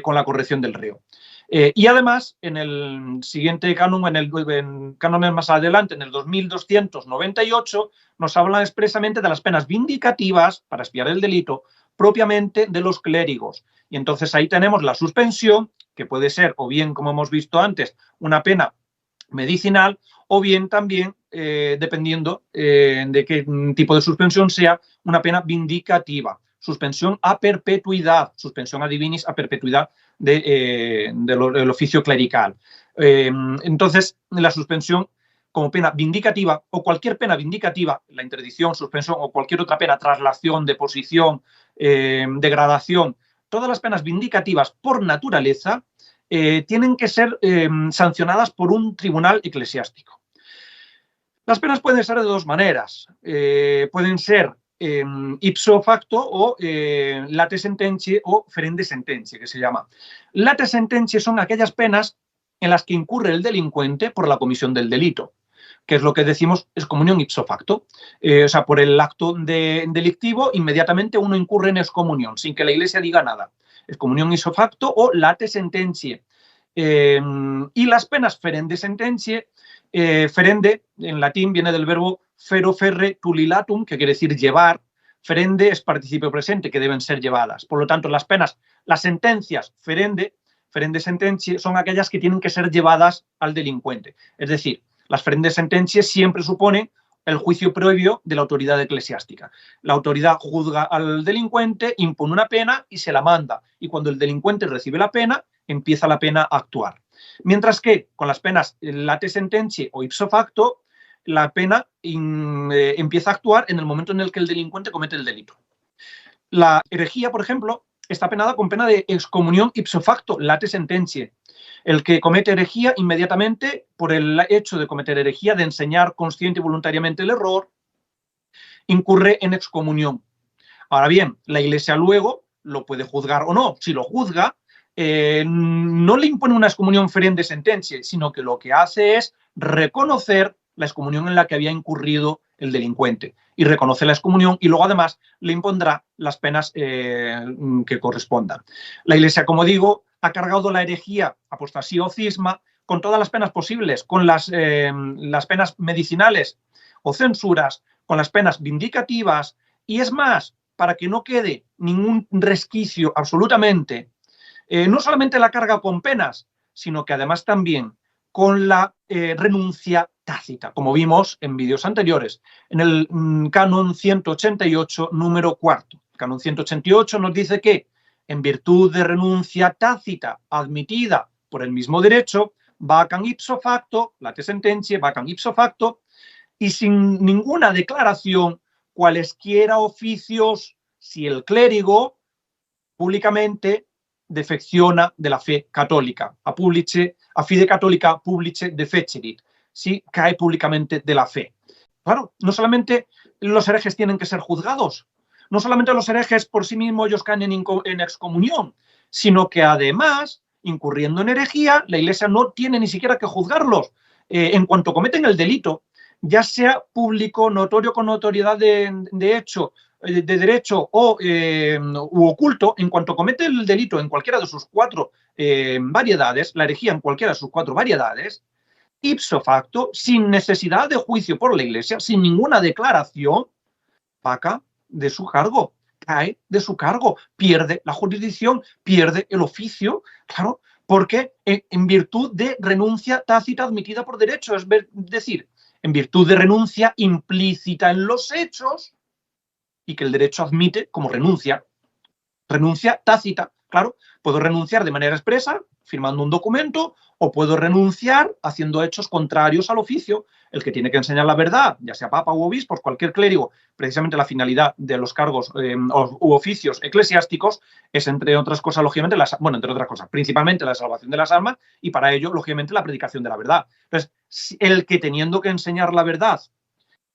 con la corrección del reo. Y además, en el siguiente canon, en cánones más adelante, en el 2298, nos hablan expresamente de las penas vindicativas para expiar el delito propiamente de los clérigos. Y entonces ahí tenemos la suspensión, que puede ser o bien, como hemos visto antes, una pena medicinal o bien también, dependiendo de qué tipo de suspensión sea, una pena vindicativa. Suspensión a perpetuidad, suspensión a divinis a perpetuidad del oficio clerical. Entonces, la suspensión como pena vindicativa o cualquier pena vindicativa, la interdicción, suspensión o cualquier otra pena, traslación, deposición, degradación, todas las penas vindicativas por naturaleza tienen que ser sancionadas por un tribunal eclesiástico. Las penas pueden ser de 2 maneras. Pueden ser ipso facto o late sententiae o ferende sententiae, que se llama. Late sententiae son aquellas penas en las que incurre el delincuente por la comisión del delito, que es lo que decimos excomunión ipso facto. O sea, por el acto delictivo, inmediatamente uno incurre en excomunión, sin que la Iglesia diga nada. Excomunión ipso facto o late sententiae. Y las penas ferende sententiae, ferende en latín viene del verbo fero ferre tulilatum, que quiere decir llevar. Ferende es participio presente, que deben ser llevadas. Por lo tanto, las penas, las sentencias ferende sententiae, son aquellas que tienen que ser llevadas al delincuente. Es decir, las ferende sententiae siempre suponen el juicio previo de la autoridad eclesiástica. La autoridad juzga al delincuente, impone una pena y se la manda. Y cuando el delincuente recibe la pena, empieza la pena a actuar. Mientras que con las penas late sententiae o ipso facto, la pena empieza a actuar en el momento en el que el delincuente comete el delito. La herejía, por ejemplo, está penada con pena de excomunión ipso facto, late sententiae. El que comete herejía inmediatamente, por el hecho de cometer herejía, de enseñar consciente y voluntariamente el error, incurre en excomunión. Ahora bien, la Iglesia luego lo puede juzgar o no. Si lo juzga, no le impone una excomunión ferente sentencia, sino que lo que hace es reconocer la excomunión en la que había incurrido el delincuente y reconoce la excomunión y luego además le impondrá las penas que correspondan. La Iglesia, como digo, ha cargado la herejía, apostasía o cisma con todas las penas posibles, con las penas medicinales o censuras, con las penas vindicativas y es más, para que no quede ningún resquicio absolutamente, no solamente la carga con penas, sino que además también con la renuncia tácita, como vimos en vídeos anteriores, en el canon 188, número 4. El canon 188 nos dice que, en virtud de renuncia tácita admitida por el mismo derecho, vacant ipso facto, late sententia, vacant ipso facto, y sin ninguna declaración, cualesquiera oficios, si el clérigo públicamente defecciona de la fe católica, a fide católica publice defecerit, si cae públicamente de la fe. Claro, no solamente los herejes tienen que ser juzgados, no solamente los herejes por sí mismos ellos caen en excomunión, sino que además, incurriendo en herejía, la Iglesia no tiene ni siquiera que juzgarlos. En cuanto cometen el delito, ya sea público, notorio con notoriedad de hecho, de derecho u oculto, en cuanto comete el delito en cualquiera de sus 4 variedades, la herejía en cualquiera de sus 4 variedades, ipso facto, sin necesidad de juicio por la Iglesia, sin ninguna declaración, vaca de su cargo, cae de su cargo, pierde la jurisdicción, pierde el oficio, claro, porque en virtud de renuncia tácita admitida por derecho, es decir, en virtud de renuncia implícita en los hechos y que el derecho admite como renuncia tácita. Claro, puedo renunciar de manera expresa, firmando un documento, o puedo renunciar haciendo hechos contrarios al oficio. El que tiene que enseñar la verdad, ya sea papa u obispo, cualquier clérigo, precisamente la finalidad de los cargos u oficios eclesiásticos es, entre otras cosas, lógicamente, entre otras cosas, principalmente la salvación de las almas y para ello, lógicamente, la predicación de la verdad. Entonces, el que teniendo que enseñar la verdad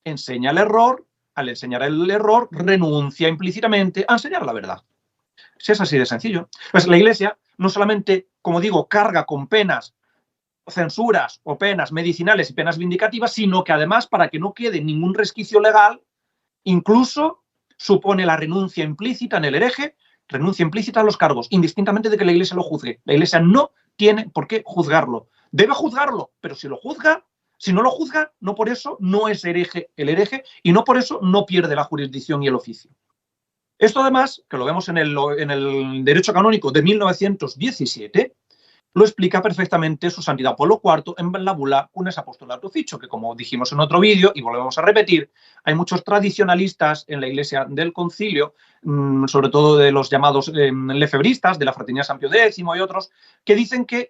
enseña el error, al enseñar el error, renuncia implícitamente a enseñar la verdad. Si es así de sencillo. Pues la Iglesia no solamente, como digo, carga con penas, censuras o penas medicinales y penas vindicativas, sino que además, para que no quede ningún resquicio legal, incluso supone la renuncia implícita en el hereje, renuncia implícita a los cargos, indistintamente de que la Iglesia lo juzgue. La Iglesia no tiene por qué juzgarlo. Debe juzgarlo, pero si lo juzga, si no lo juzga, no por eso no es hereje el hereje y no por eso no pierde la jurisdicción y el oficio. Esto además, que lo vemos en el derecho canónico de 1917, lo explica perfectamente su santidad Pablo IV en la bula Cunes Apostolatus Officio, que como dijimos en otro vídeo y volvemos a repetir, hay muchos tradicionalistas en la Iglesia del Concilio, sobre todo de los llamados lefebristas, de la Fraternidad San Pío X y otros, que dicen que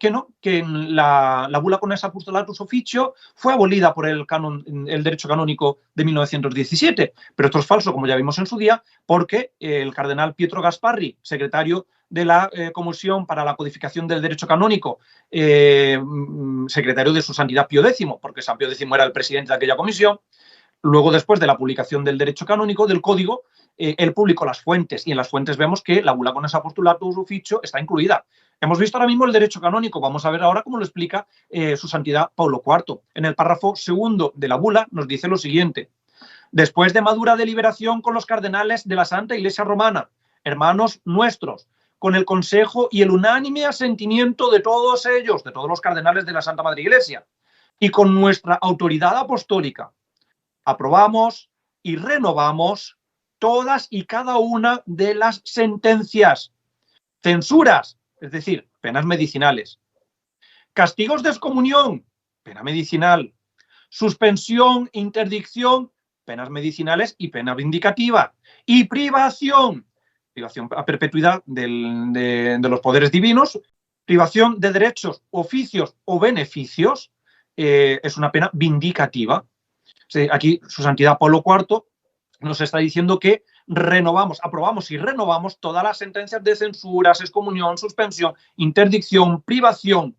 la bula Cunes Apostolatus Officio fue abolida por el derecho canónico de 1917, pero esto es falso, como ya vimos en su día, porque el cardenal Pietro Gasparri, secretario de la Comisión para la Codificación del Derecho Canónico, secretario de su Santidad Pío X, porque San Pío X era el presidente de aquella comisión. Luego, después de la publicación del Derecho Canónico, del Código, él publicó las fuentes, y en las fuentes vemos que la bula Cunes Apostolatus Officio está incluida. Hemos visto ahora mismo el Derecho Canónico, vamos a ver ahora cómo lo explica su Santidad Pablo IV. En el párrafo segundo de la bula nos dice lo siguiente: después de madura deliberación con los cardenales de la Santa Iglesia Romana, hermanos nuestros, con el consejo y el unánime asentimiento de todos ellos, de todos los cardenales de la Santa Madre Iglesia, y con nuestra autoridad apostólica, aprobamos y renovamos todas y cada una de las sentencias, censuras, es decir, penas medicinales, castigos de excomunión, pena medicinal, suspensión, interdicción, penas medicinales y pena vindicativa, y privación a perpetuidad de los poderes divinos, privación de derechos, oficios o beneficios, es una pena vindicativa. Aquí su Santidad Pablo IV nos está diciendo que aprobamos y renovamos todas las sentencias de censuras, excomunión, suspensión, interdicción, privación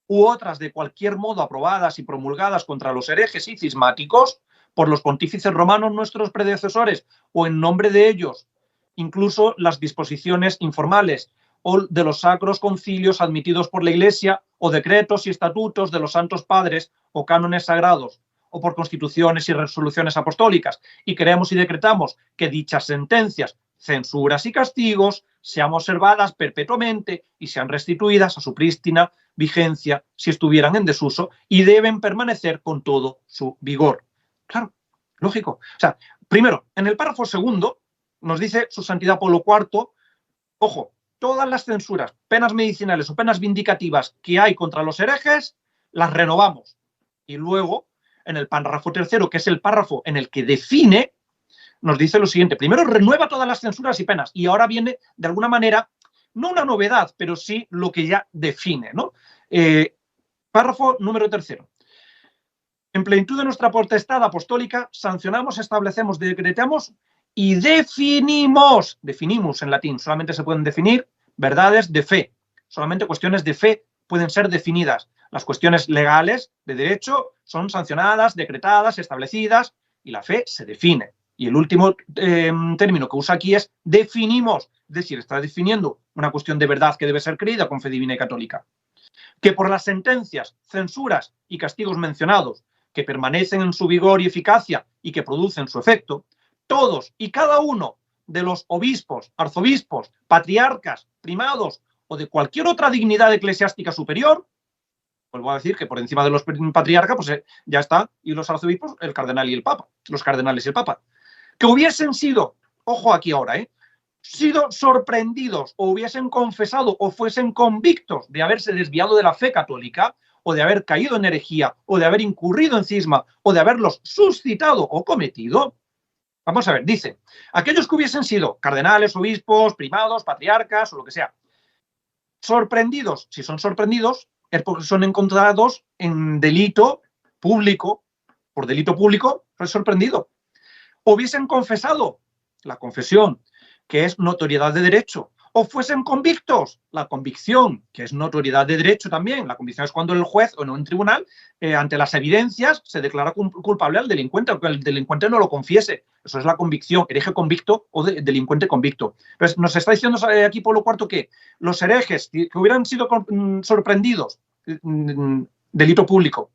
u otras de cualquier modo aprobadas y promulgadas contra los herejes y cismáticos, por los pontífices romanos, nuestros predecesores, o en nombre de ellos, incluso las disposiciones informales o de los sacros concilios admitidos por la Iglesia, o decretos y estatutos de los santos padres o cánones sagrados, o por constituciones y resoluciones apostólicas, y creemos y decretamos que dichas sentencias, censuras y castigos sean observadas perpetuamente y sean restituidas a su prístina vigencia si estuvieran en desuso, y deben permanecer con todo su vigor. Claro, lógico. O sea, primero, en el párrafo segundo nos dice su santidad Pablo IV, ojo, todas las censuras, penas medicinales o penas vindicativas que hay contra los herejes, las renovamos. Y luego, en el párrafo tercero, que es el párrafo en el que define, nos dice lo siguiente: primero renueva todas las censuras y penas, y ahora viene, de alguna manera, no una novedad, pero sí lo que ya define, ¿no? Párrafo número tercero. En plenitud de nuestra potestad apostólica, sancionamos, establecemos, decretamos y definimos en latín, solamente se pueden definir verdades de fe, solamente cuestiones de fe pueden ser definidas. Las cuestiones legales de derecho son sancionadas, decretadas, establecidas, y la fe se define. Y el último término que usa aquí es definimos, es decir, está definiendo una cuestión de verdad que debe ser creída con fe divina y católica. Que por las sentencias, censuras y castigos mencionados, que permanecen en su vigor y eficacia y que producen su efecto, todos y cada uno de los obispos, arzobispos, patriarcas, primados o de cualquier otra dignidad eclesiástica superior, vuelvo a decir que por encima de los patriarcas, pues ya está, y los arzobispos, el cardenal y el papa, los cardenales y el papa, que hubiesen sido, ojo aquí ahora, sido sorprendidos o hubiesen confesado o fuesen convictos de haberse desviado de la fe católica, o de haber caído en herejía, o de haber incurrido en cisma, o de haberlos suscitado o cometido. Vamos a ver, dice, aquellos que hubiesen sido cardenales, obispos, primados, patriarcas o lo que sea, sorprendidos, si son sorprendidos, es porque son encontrados en delito público, por delito público, es sorprendido. Hubiesen confesado, la confesión, que es notoriedad de derecho, o fuesen convictos, la convicción, que es notoriedad de derecho también. La convicción es cuando el juez o en un tribunal, ante las evidencias, se declara culpable al delincuente, aunque el delincuente no lo confiese. Eso es la convicción, hereje convicto o delincuente convicto. Entonces, nos está diciendo aquí Pablo IV que los herejes que hubieran sido sorprendidos, delito público,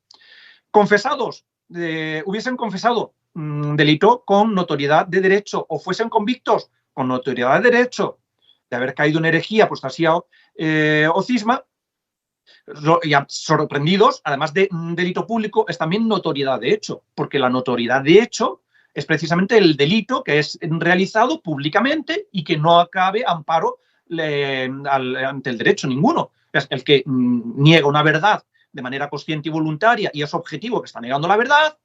confesados, hubiesen confesado delito con notoriedad de derecho, o fuesen convictos con notoriedad de derecho de haber caído en herejía, apostasía o cisma, y sorprendidos, además de delito público, es también notoriedad de hecho, porque la notoriedad de hecho es precisamente el delito que es realizado públicamente y que no acabe amparo ante el derecho ninguno. Es el que niega una verdad de manera consciente y voluntaria y es objetivo que está negando la verdad,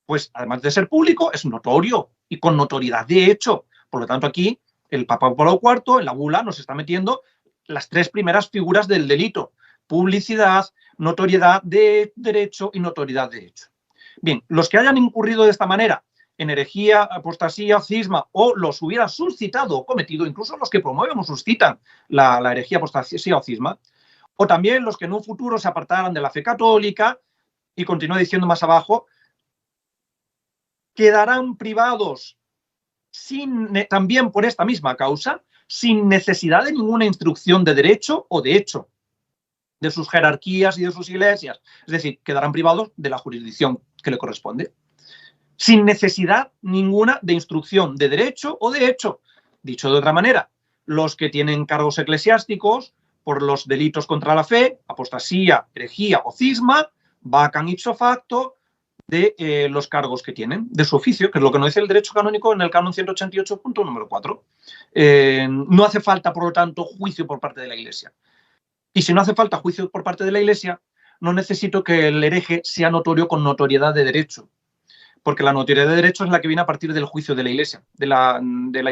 pues además de ser público, es notorio y con notoriedad de hecho. Por lo tanto, aquí el Papa Pablo IV, en la bula, nos está metiendo las tres primeras figuras del delito: publicidad, notoriedad de derecho y notoriedad de hecho. Bien, los que hayan incurrido de esta manera en herejía, apostasía, cisma, o los hubieran suscitado o cometido, incluso los que promueven o suscitan la herejía, apostasía o cisma, o también los que en un futuro se apartaran de la fe católica, y continúa diciendo más abajo, quedarán privados también por esta misma causa, sin necesidad de ninguna instrucción de derecho o de hecho, de sus jerarquías y de sus iglesias. Es decir, quedarán privados de la jurisdicción que le corresponde, sin necesidad ninguna de instrucción de derecho o de hecho. Dicho de otra manera, los que tienen cargos eclesiásticos por los delitos contra la fe, apostasía, herejía o cisma, vacan ipso facto de los cargos que tienen, de su oficio, que es lo que nos dice el derecho canónico en el canon 188, punto número 4. No hace falta, por lo tanto, juicio por parte de la Iglesia. Y si no hace falta juicio por parte de la Iglesia, no necesito que el hereje sea notorio con notoriedad de derecho, porque la notoriedad de derecho es la que viene a partir del juicio de la Iglesia, de la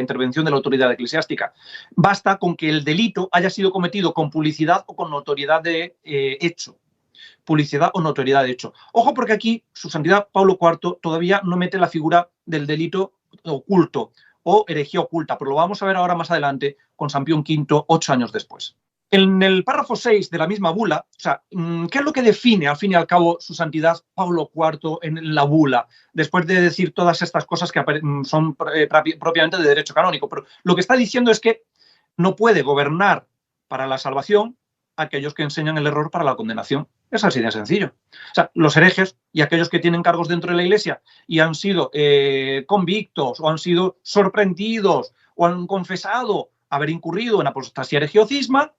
intervención de la autoridad eclesiástica. Basta con que el delito haya sido cometido con publicidad o con notoriedad de hecho. Publicidad o notoriedad de hecho. Ojo, porque aquí su santidad Pablo IV todavía no mete la figura del delito oculto o herejía oculta, pero lo vamos a ver ahora más adelante con San Pío V, 8 años después. En el párrafo 6 de la misma bula, o sea, ¿qué es lo que define al fin y al cabo su santidad Pablo IV en la bula? Después de decir todas estas cosas que son propiamente de derecho canónico. Pero lo que está diciendo es que no puede gobernar para la salvación aquellos que enseñan el error para la condenación. Es así de sencillo. O sea, los herejes y aquellos que tienen cargos dentro de la Iglesia y han sido convictos o han sido sorprendidos o han confesado haber incurrido en apostasía, herejía o cisma,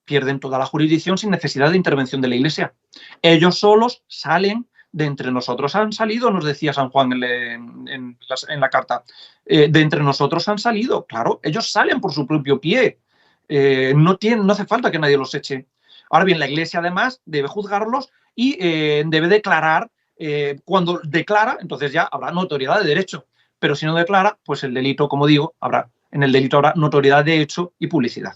pierden toda la jurisdicción sin necesidad de intervención de la Iglesia. Ellos solos salen de entre nosotros. Han salido, nos decía San Juan en la carta, de entre nosotros han salido. Claro, ellos salen por su propio pie. No hace falta que nadie los eche. Ahora bien, la Iglesia además debe juzgarlos y debe declarar. Cuando declara, entonces ya habrá notoriedad de derecho. Pero si no declara, pues el delito, como digo, en el delito habrá notoriedad de hecho y publicidad.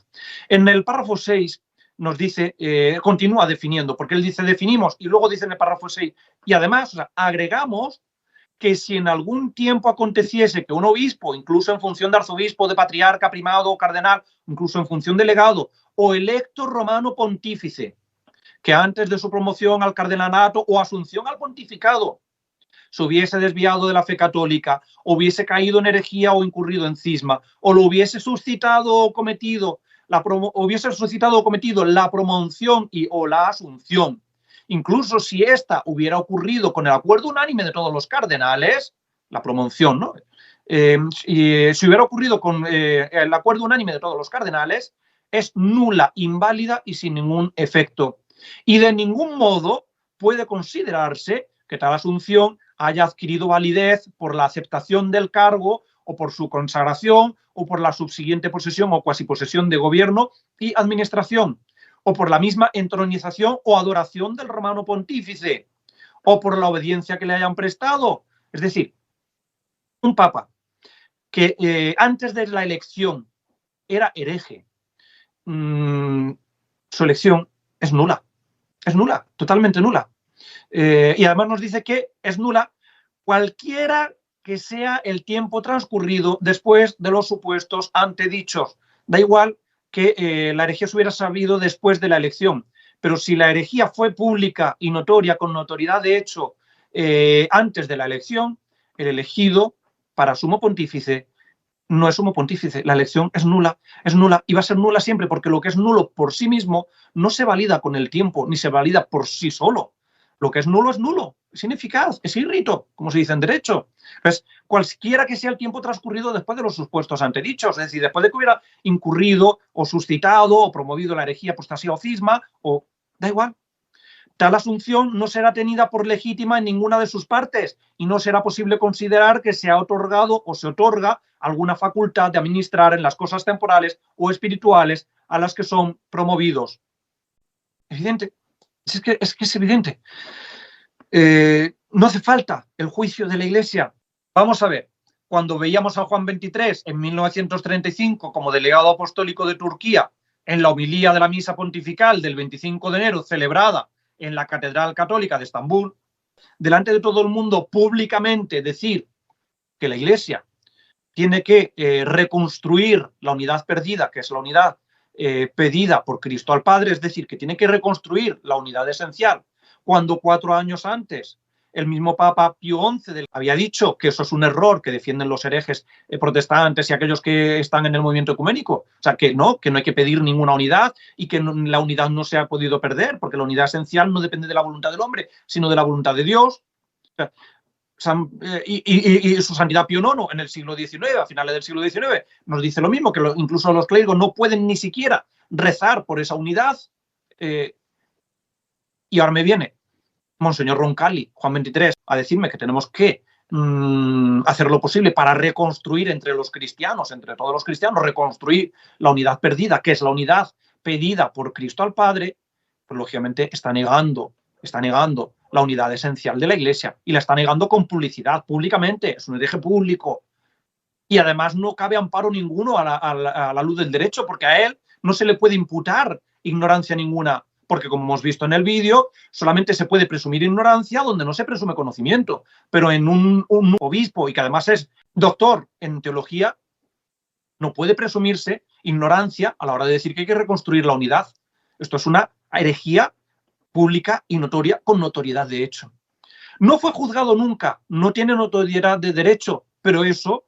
En el párrafo 6 nos dice, continúa definiendo, porque él dice definimos y luego dice en el párrafo 6, y además, o sea, agregamos que si en algún tiempo aconteciese que un obispo, incluso en función de arzobispo, de patriarca, primado o cardenal, incluso en función de legado, o electo romano pontífice, que antes de su promoción al cardenalato o asunción al pontificado, se hubiese desviado de la fe católica, hubiese caído en herejía o incurrido en cisma, o lo hubiese suscitado o cometido la promoción o la asunción, incluso si esta hubiera ocurrido con el acuerdo unánime de todos los cardenales, la promoción, ¿no? Si hubiera ocurrido con el acuerdo unánime de todos los cardenales, es nula, inválida y sin ningún efecto. Y de ningún modo puede considerarse que tal asunción haya adquirido validez por la aceptación del cargo o por su consagración o por la subsiguiente posesión o cuasi posesión de gobierno y administración, o por la misma entronización o adoración del romano pontífice, o por la obediencia que le hayan prestado. Es decir, un papa que antes de la elección era hereje, su elección es nula, totalmente nula. Y además nos dice que es nula cualquiera que sea el tiempo transcurrido después de los supuestos antedichos. Da igual que la herejía se hubiera sabido después de la elección, pero si la herejía fue pública y notoria, con notoriedad de hecho, antes de la elección, el elegido para sumo pontífice no es sumo pontífice, la elección es nula y va a ser nula siempre, porque lo que es nulo por sí mismo no se valida con el tiempo, ni se valida por sí solo. Lo que es nulo, es ineficaz, es irrito, como se dice en derecho. Entonces, cualquiera que sea el tiempo transcurrido después de los supuestos antedichos, es decir, después de que hubiera incurrido o suscitado o promovido la herejía, apostasía o cisma, o da igual, tal asunción no será tenida por legítima en ninguna de sus partes y no será posible considerar que se ha otorgado o se otorga alguna facultad de administrar en las cosas temporales o espirituales a las que son promovidos. Evidente. Es que es evidente. No hace falta el juicio de la Iglesia. Vamos a ver, cuando veíamos a Juan XXIII en 1935 como delegado apostólico de Turquía en la homilía de la misa pontifical del 25 de enero celebrada en la Catedral Católica de Estambul, delante de todo el mundo públicamente decir que la Iglesia tiene que reconstruir la unidad perdida, que es la unidad pedida por Cristo al Padre, es decir, que tiene que reconstruir la unidad esencial, cuando 4 años antes el mismo Papa Pío XI había dicho que eso es un error que defienden los herejes protestantes y aquellos que están en el movimiento ecuménico. O sea, que no hay que pedir ninguna unidad y que la unidad no se ha podido perder, porque la unidad esencial no depende de la voluntad del hombre, sino de la voluntad de Dios. O sea, y su santidad Pío IX en el siglo XIX, a finales del siglo XIX, nos dice lo mismo, que incluso los clérigos no pueden ni siquiera rezar por esa unidad. Y ahora me viene Monseñor Roncalli, Juan XXIII, a decirme que tenemos que hacer lo posible para reconstruir entre los cristianos, entre todos los cristianos, reconstruir la unidad perdida, que es la unidad pedida por Cristo al Padre, pues lógicamente está negando la unidad esencial de la Iglesia y la está negando con publicidad, públicamente, es un hereje público. Y además no cabe amparo ninguno a la luz del derecho, porque a él no se le puede imputar ignorancia ninguna, porque como hemos visto en el vídeo, solamente se puede presumir ignorancia donde no se presume conocimiento, pero en un obispo y que además es doctor en teología, No puede presumirse ignorancia a la hora de decir que hay que reconstruir la unidad. Esto es una herejía pública y notoria con notoriedad de hecho. No fue juzgado nunca, no tiene notoriedad de derecho, pero eso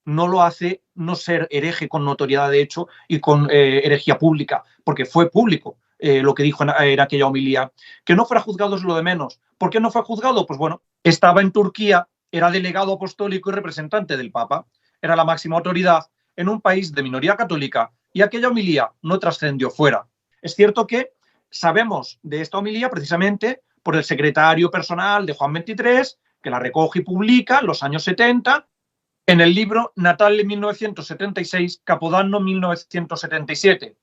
no lo hace no ser hereje con notoriedad de hecho y con herejía pública, porque fue público lo que dijo en aquella homilía. Que no fuera juzgado es lo de menos. ¿Por qué no fue juzgado? Pues bueno, estaba en Turquía, era delegado apostólico y representante del Papa, era la máxima autoridad en un país de minoría católica y aquella homilía no trascendió fuera. Es cierto que sabemos de esta homilía precisamente por el secretario personal de Juan XXIII, que la recoge y publica en los años 70 en el libro Natale 1976, Capodanno 1977.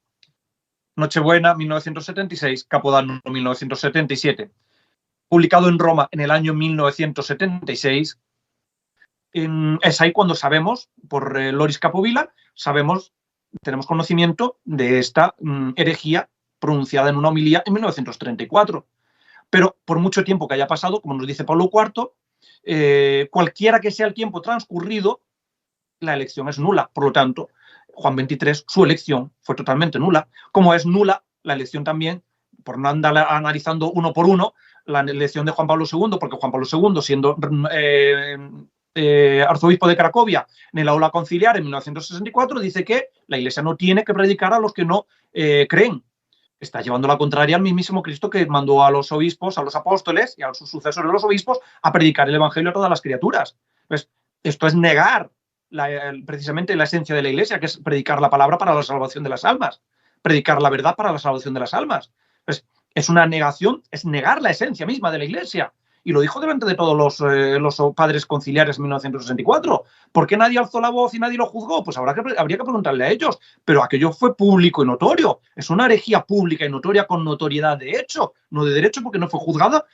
Nochebuena 1976, Capodanno 1977. Publicado en Roma en el año 1976. Es ahí cuando sabemos, por Loris Capovilla, tenemos conocimiento de esta herejía pronunciada en una homilía en 1934. Pero por mucho tiempo que haya pasado, como nos dice Pablo IV, cualquiera que sea el tiempo transcurrido, la elección es nula. Por lo tanto, Juan XXIII, su elección fue totalmente nula. Como es nula la elección también, por no andar analizando uno por uno, la elección de Juan Pablo II, porque Juan Pablo II, siendo arzobispo de Cracovia en el aula conciliar en 1964, dice que la Iglesia no tiene que predicar a los que no creen. Está llevando la contraria al mismísimo Cristo, que mandó a los obispos, a los apóstoles y a sus sucesores de los obispos a predicar el evangelio a todas las criaturas. Pues esto es negar precisamente la esencia de la Iglesia, que es predicar la palabra para la salvación de las almas, predicar la verdad para la salvación de las almas. Pues es una negación, es negar la esencia misma de la Iglesia. Y lo dijo delante de todos los padres conciliares en 1964. ¿Por qué nadie alzó la voz y nadie lo juzgó? Pues habría que preguntarle a ellos. Pero aquello fue público y notorio. Es una herejía pública y notoria con notoriedad de hecho, no de derecho, porque no fue juzgado,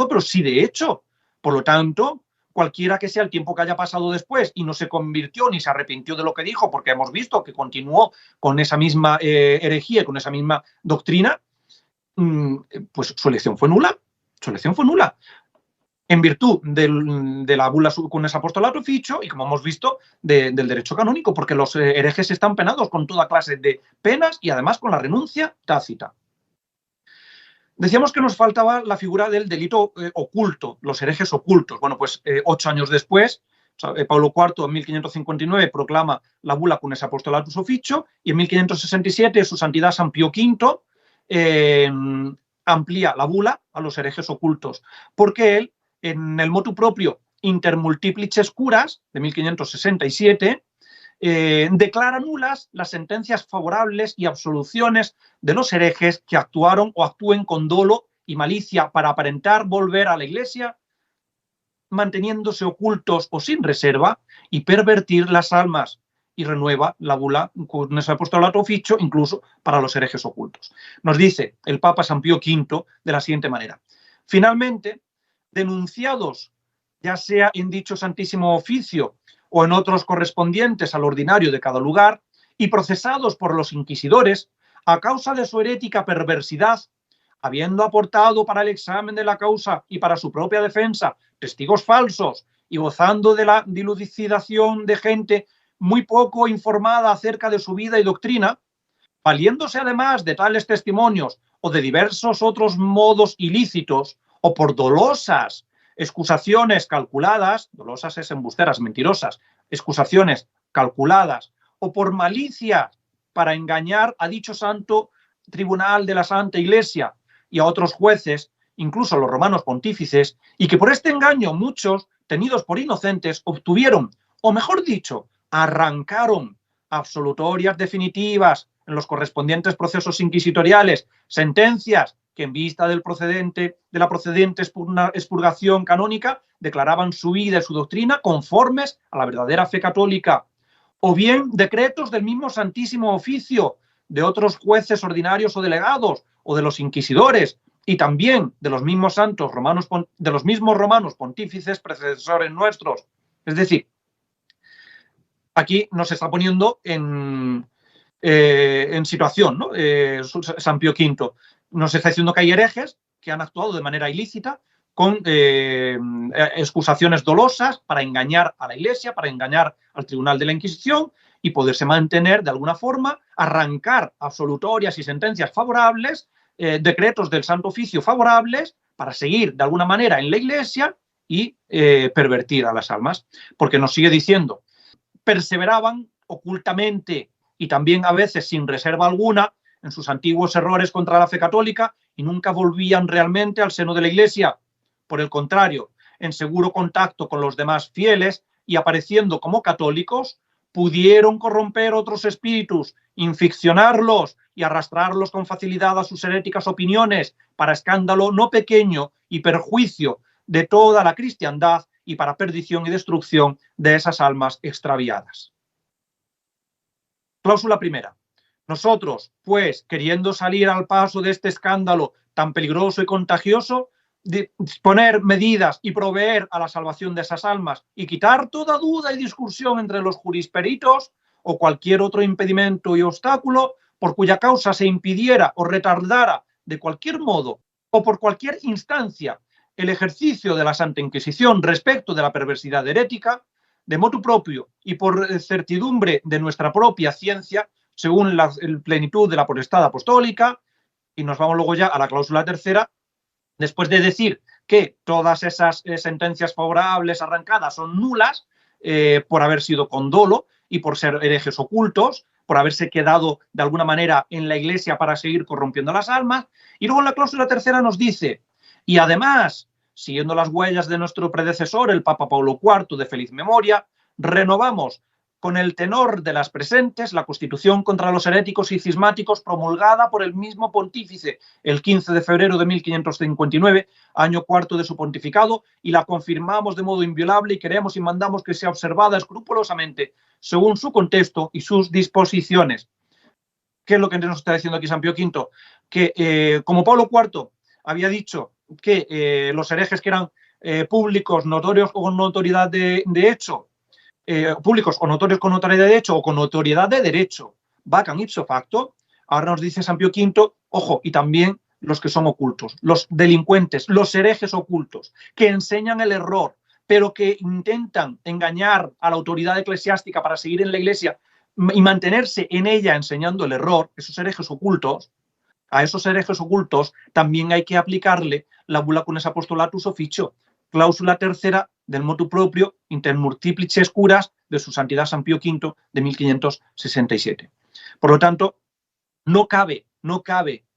pero sí de hecho. Por lo tanto, cualquiera que sea el tiempo que haya pasado después y no se convirtió ni se arrepintió de lo que dijo, porque hemos visto que continuó con esa misma herejía, con esa misma doctrina, pues su elección fue nula. Su elección fue nula, en virtud de la bula Cunes Apostolato Ficho y, como hemos visto, del derecho canónico, porque los herejes están penados con toda clase de penas y además con la renuncia tácita. Decíamos que nos faltaba la figura del delito oculto, los herejes ocultos. Bueno, pues 8 años después, Pablo IV en 1559 proclama la bula Cunes Apostolatus Officio y en 1567 su santidad San Pío V amplía la bula a los herejes ocultos, porque él, en el motu propio Intermultiplices Curas de 1567, declara nulas las sentencias favorables y absoluciones de los herejes que actuaron o actúen con dolo y malicia para aparentar volver a la Iglesia, manteniéndose ocultos o sin reserva, y pervertir las almas, y renueva la bula Cunes Apostolato Officio incluso para los herejes ocultos. Nos dice el Papa San Pío V de la siguiente manera: finalmente, denunciados ya sea en dicho Santísimo Oficio o en otros correspondientes al ordinario de cada lugar, y procesados por los inquisidores a causa de su herética perversidad, habiendo aportado para el examen de la causa y para su propia defensa testigos falsos y gozando de la dilucidación de gente muy poco informada acerca de su vida y doctrina, valiéndose además de tales testimonios o de diversos otros modos ilícitos o por dolosas excusaciones calculadas, dolosas es embusteras, mentirosas, excusaciones calculadas, o por malicia para engañar a dicho santo tribunal de la Santa Iglesia y a otros jueces, incluso a los romanos pontífices, y que por este engaño muchos, tenidos por inocentes, obtuvieron, o mejor dicho, arrancaron absolutorias definitivas en los correspondientes procesos inquisitoriales, sentencias que en vista de la procedente expurgación canónica declaraban su vida y su doctrina conformes a la verdadera fe católica, o bien decretos del mismo Santísimo Oficio, de otros jueces ordinarios o delegados, o de los inquisidores, y también de los mismos santos romanos, de los mismos romanos pontífices predecesores nuestros. Es decir, aquí nos está poniendo en situación, ¿no? San Pío V nos está diciendo que hay herejes que han actuado de manera ilícita con excusaciones dolosas para engañar a la Iglesia, para engañar al Tribunal de la Inquisición y poderse mantener de alguna forma, arrancar absolutorias y sentencias favorables, decretos del Santo Oficio favorables para seguir de alguna manera en la Iglesia y pervertir a las almas. Porque nos sigue diciendo, perseveraban ocultamente y también a veces sin reserva alguna en sus antiguos errores contra la fe católica y nunca volvían realmente al seno de la Iglesia. Por el contrario, en seguro contacto con los demás fieles y apareciendo como católicos, pudieron corromper otros espíritus, inficcionarlos y arrastrarlos con facilidad a sus heréticas opiniones para escándalo no pequeño y perjuicio de toda la cristiandad y para perdición y destrucción de esas almas extraviadas. Cláusula primera. Nosotros, pues, queriendo salir al paso de este escándalo tan peligroso y contagioso, disponer medidas y proveer a la salvación de esas almas y quitar toda duda y discusión entre los jurisperitos o cualquier otro impedimento y obstáculo por cuya causa se impidiera o retardara de cualquier modo o por cualquier instancia el ejercicio de la Santa Inquisición respecto de la perversidad herética, de motu propio y por certidumbre de nuestra propia ciencia, según la plenitud de la potestad apostólica, y nos vamos luego ya a la cláusula tercera, después de decir que todas esas sentencias favorables arrancadas son nulas por haber sido con dolo y por ser herejes ocultos, por haberse quedado de alguna manera en la Iglesia para seguir corrompiendo las almas. Y luego en la cláusula tercera nos dice, y además, siguiendo las huellas de nuestro predecesor, el Papa Pablo IV, de feliz memoria, renovamos con el tenor de las presentes la Constitución contra los heréticos y cismáticos promulgada por el mismo pontífice el 15 de febrero de 1559, año cuarto de su pontificado, y la confirmamos de modo inviolable y queremos y mandamos que sea observada escrupulosamente según su contexto y sus disposiciones. ¿Qué es lo que nos está diciendo aquí San Pío V? Que como Pablo IV había dicho que los herejes que eran públicos, notorios o con notoriedad de hecho, públicos o notorios con notoriedad de hecho o con notoriedad de derecho, vacan ipso facto, ahora nos dice San Pío V, ojo, y también los que son ocultos, los delincuentes, los herejes ocultos, que enseñan el error, pero que intentan engañar a la autoridad eclesiástica para seguir en la Iglesia y mantenerse en ella enseñando el error, esos herejes ocultos, a esos herejes ocultos también hay que aplicarle la bula cunes apostolatus officio, cláusula tercera del motu proprio inter multiplices curas de su santidad San Pío V de 1567. Por lo tanto, no cabe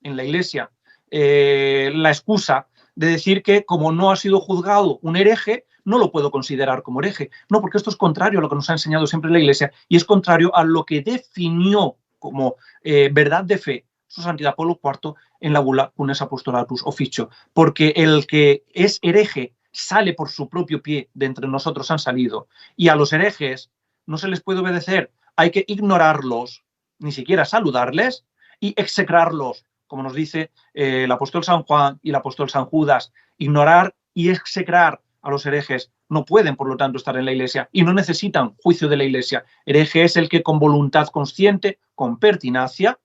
en la Iglesia la excusa de decir que como no ha sido juzgado un hereje, no lo puedo considerar como hereje. No, porque esto es contrario a lo que nos ha enseñado siempre la Iglesia y es contrario a lo que definió como verdad de fe su santidad Pablo IV en la bula cunes apostolatus officio, porque el que es hereje sale por su propio pie, de entre nosotros han salido, y a los herejes no se les puede obedecer, hay que ignorarlos, ni siquiera saludarles, y execrarlos, como nos dice el apóstol San Juan y el apóstol San Judas. Ignorar y execrar a los herejes no pueden, por lo tanto, estar en la Iglesia y no necesitan juicio de la Iglesia. Hereje es el que con voluntad consciente, con pertinacia,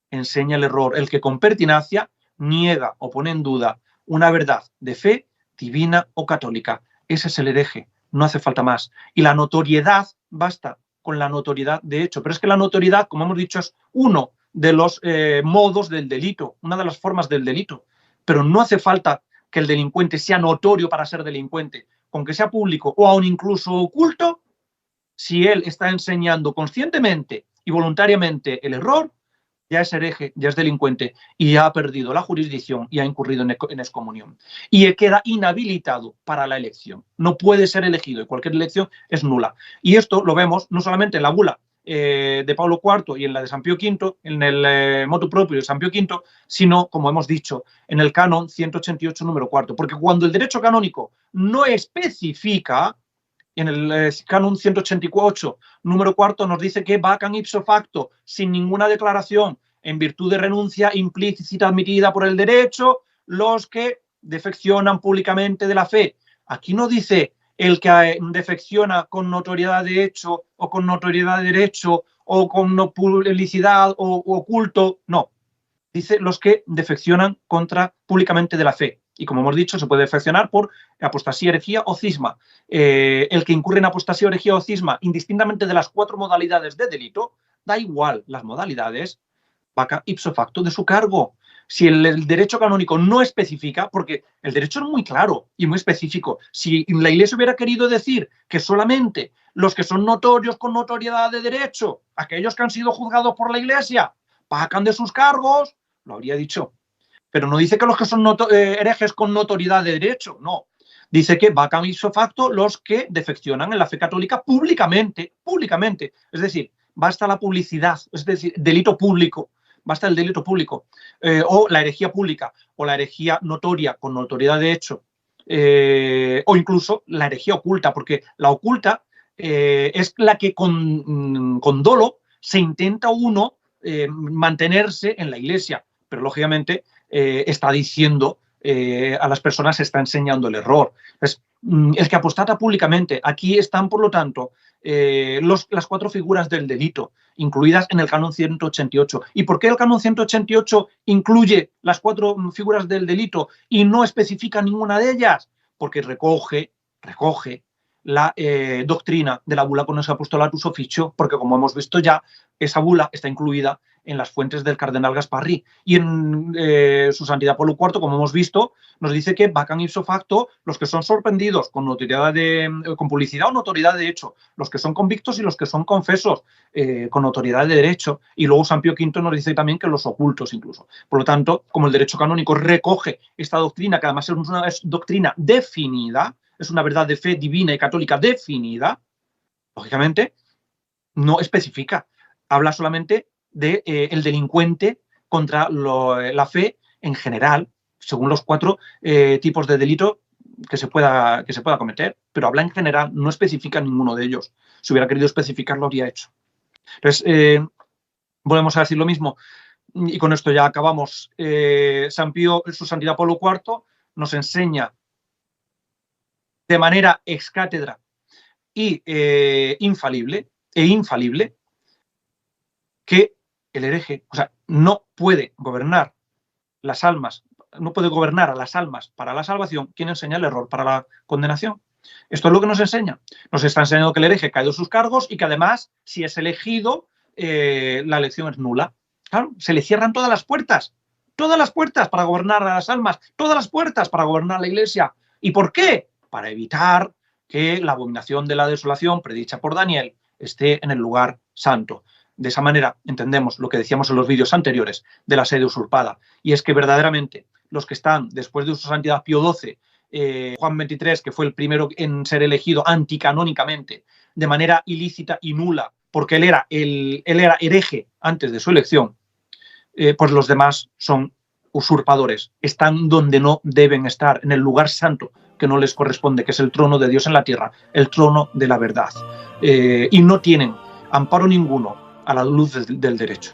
enseña el error, el que con pertinacia niega o pone en duda una verdad de fe divina o católica. Ese es el hereje, no hace falta más. Y la notoriedad, basta con la notoriedad de hecho, pero es que la notoriedad, como hemos dicho, es uno de los modos del delito, una de las formas del delito, pero no hace falta que el delincuente sea notorio para ser delincuente, con que sea público o aún incluso oculto, si él está enseñando conscientemente y voluntariamente el error, ya es hereje, ya es delincuente y ya ha perdido la jurisdicción y ha incurrido en excomunión. Y queda inhabilitado para la elección. No puede ser elegido y cualquier elección es nula. Y esto lo vemos no solamente en la bula de Pablo IV y en la de San Pío V, en el motu propio de San Pío V, sino, como hemos dicho, en el canon 188 número 4. Porque cuando el derecho canónico no especifica, en el canon 188 número 4 nos dice que vacan ipso facto, sin ninguna declaración, en virtud de renuncia implícita admitida por el derecho, los que defeccionan públicamente de la fe. Aquí no dice el que defecciona con notoriedad de hecho o con notoriedad de derecho o con no publicidad o oculto, no. Dice los que defeccionan públicamente de la fe. Y como hemos dicho, se puede fraccionar por apostasía, herejía o cisma. El que incurre en apostasía, herejía o cisma, indistintamente de las 4 modalidades de delito, da igual las modalidades, vaca ipso facto de su cargo. Si el derecho canónico no especifica, porque el derecho es muy claro y muy específico, si la Iglesia hubiera querido decir que solamente los que son notorios con notoriedad de derecho, aquellos que han sido juzgados por la Iglesia, vacan de sus cargos, lo habría dicho. Pero no dice que los que son herejes con notoriedad de derecho, no. Dice que vacan ipso facto los que defeccionan en la fe católica públicamente. Es decir, basta la publicidad, es decir, delito público, basta el delito público, o la herejía pública, o la herejía notoria con notoriedad de hecho, o incluso la herejía oculta, porque la oculta es la que con dolo se intenta uno mantenerse en la Iglesia, pero lógicamente está diciendo a las personas, está enseñando el error. Entonces, el que apostata públicamente, aquí están, por lo tanto, las 4 figuras del delito, incluidas en el canon 188. ¿Y por qué el canon 188 incluye las 4 figuras del delito y no especifica ninguna de ellas? Porque recoge la doctrina de la bula Connex Apostolatus Officio, porque como hemos visto ya, esa bula está incluida en las fuentes del cardenal Gasparrí. Y en su santidad Pablo IV, como hemos visto, nos dice que vacan ipso facto los que son sorprendidos con notoriedad con publicidad o notoriedad de hecho, los que son convictos y los que son confesos con notoriedad de derecho. Y luego San Pío V nos dice también que los ocultos incluso. Por lo tanto, como el derecho canónico recoge esta doctrina, que además es una doctrina definida, es una verdad de fe divina y católica definida, lógicamente no especifica, habla solamente del delincuente contra la fe en general, según los 4 tipos de delito que se pueda cometer, pero habla en general, no especifica ninguno de ellos. Si hubiera querido especificar, lo habría hecho. Entonces, volvemos a decir lo mismo, y con esto ya acabamos. San Pío, su santidad Pablo IV, nos enseña de manera ex cátedra y infalible que el hereje, o sea, no puede gobernar las almas, no puede gobernar a las almas para la salvación quien enseña el error para la condenación. Esto es lo que nos enseña. Nos está enseñando que el hereje cae de sus cargos y que además, si es elegido, la elección es nula. Claro, se le cierran todas las puertas para gobernar a las almas, todas las puertas para gobernar a la Iglesia. ¿Y por qué? Para evitar que la abominación de la desolación predicha por Daniel esté en el lugar santo. De esa manera entendemos lo que decíamos en los vídeos anteriores de la sede usurpada, y es que verdaderamente los que están después de su santidad Pío XII, Juan XXIII, que fue el primero en ser elegido anticanónicamente, de manera ilícita y nula, porque él era hereje antes de su elección, pues los demás son usurpadores, están donde no deben estar, en el lugar santo que no les corresponde, que es el trono de Dios en la tierra, el trono de la verdad, y no tienen amparo ninguno a la luz del derecho.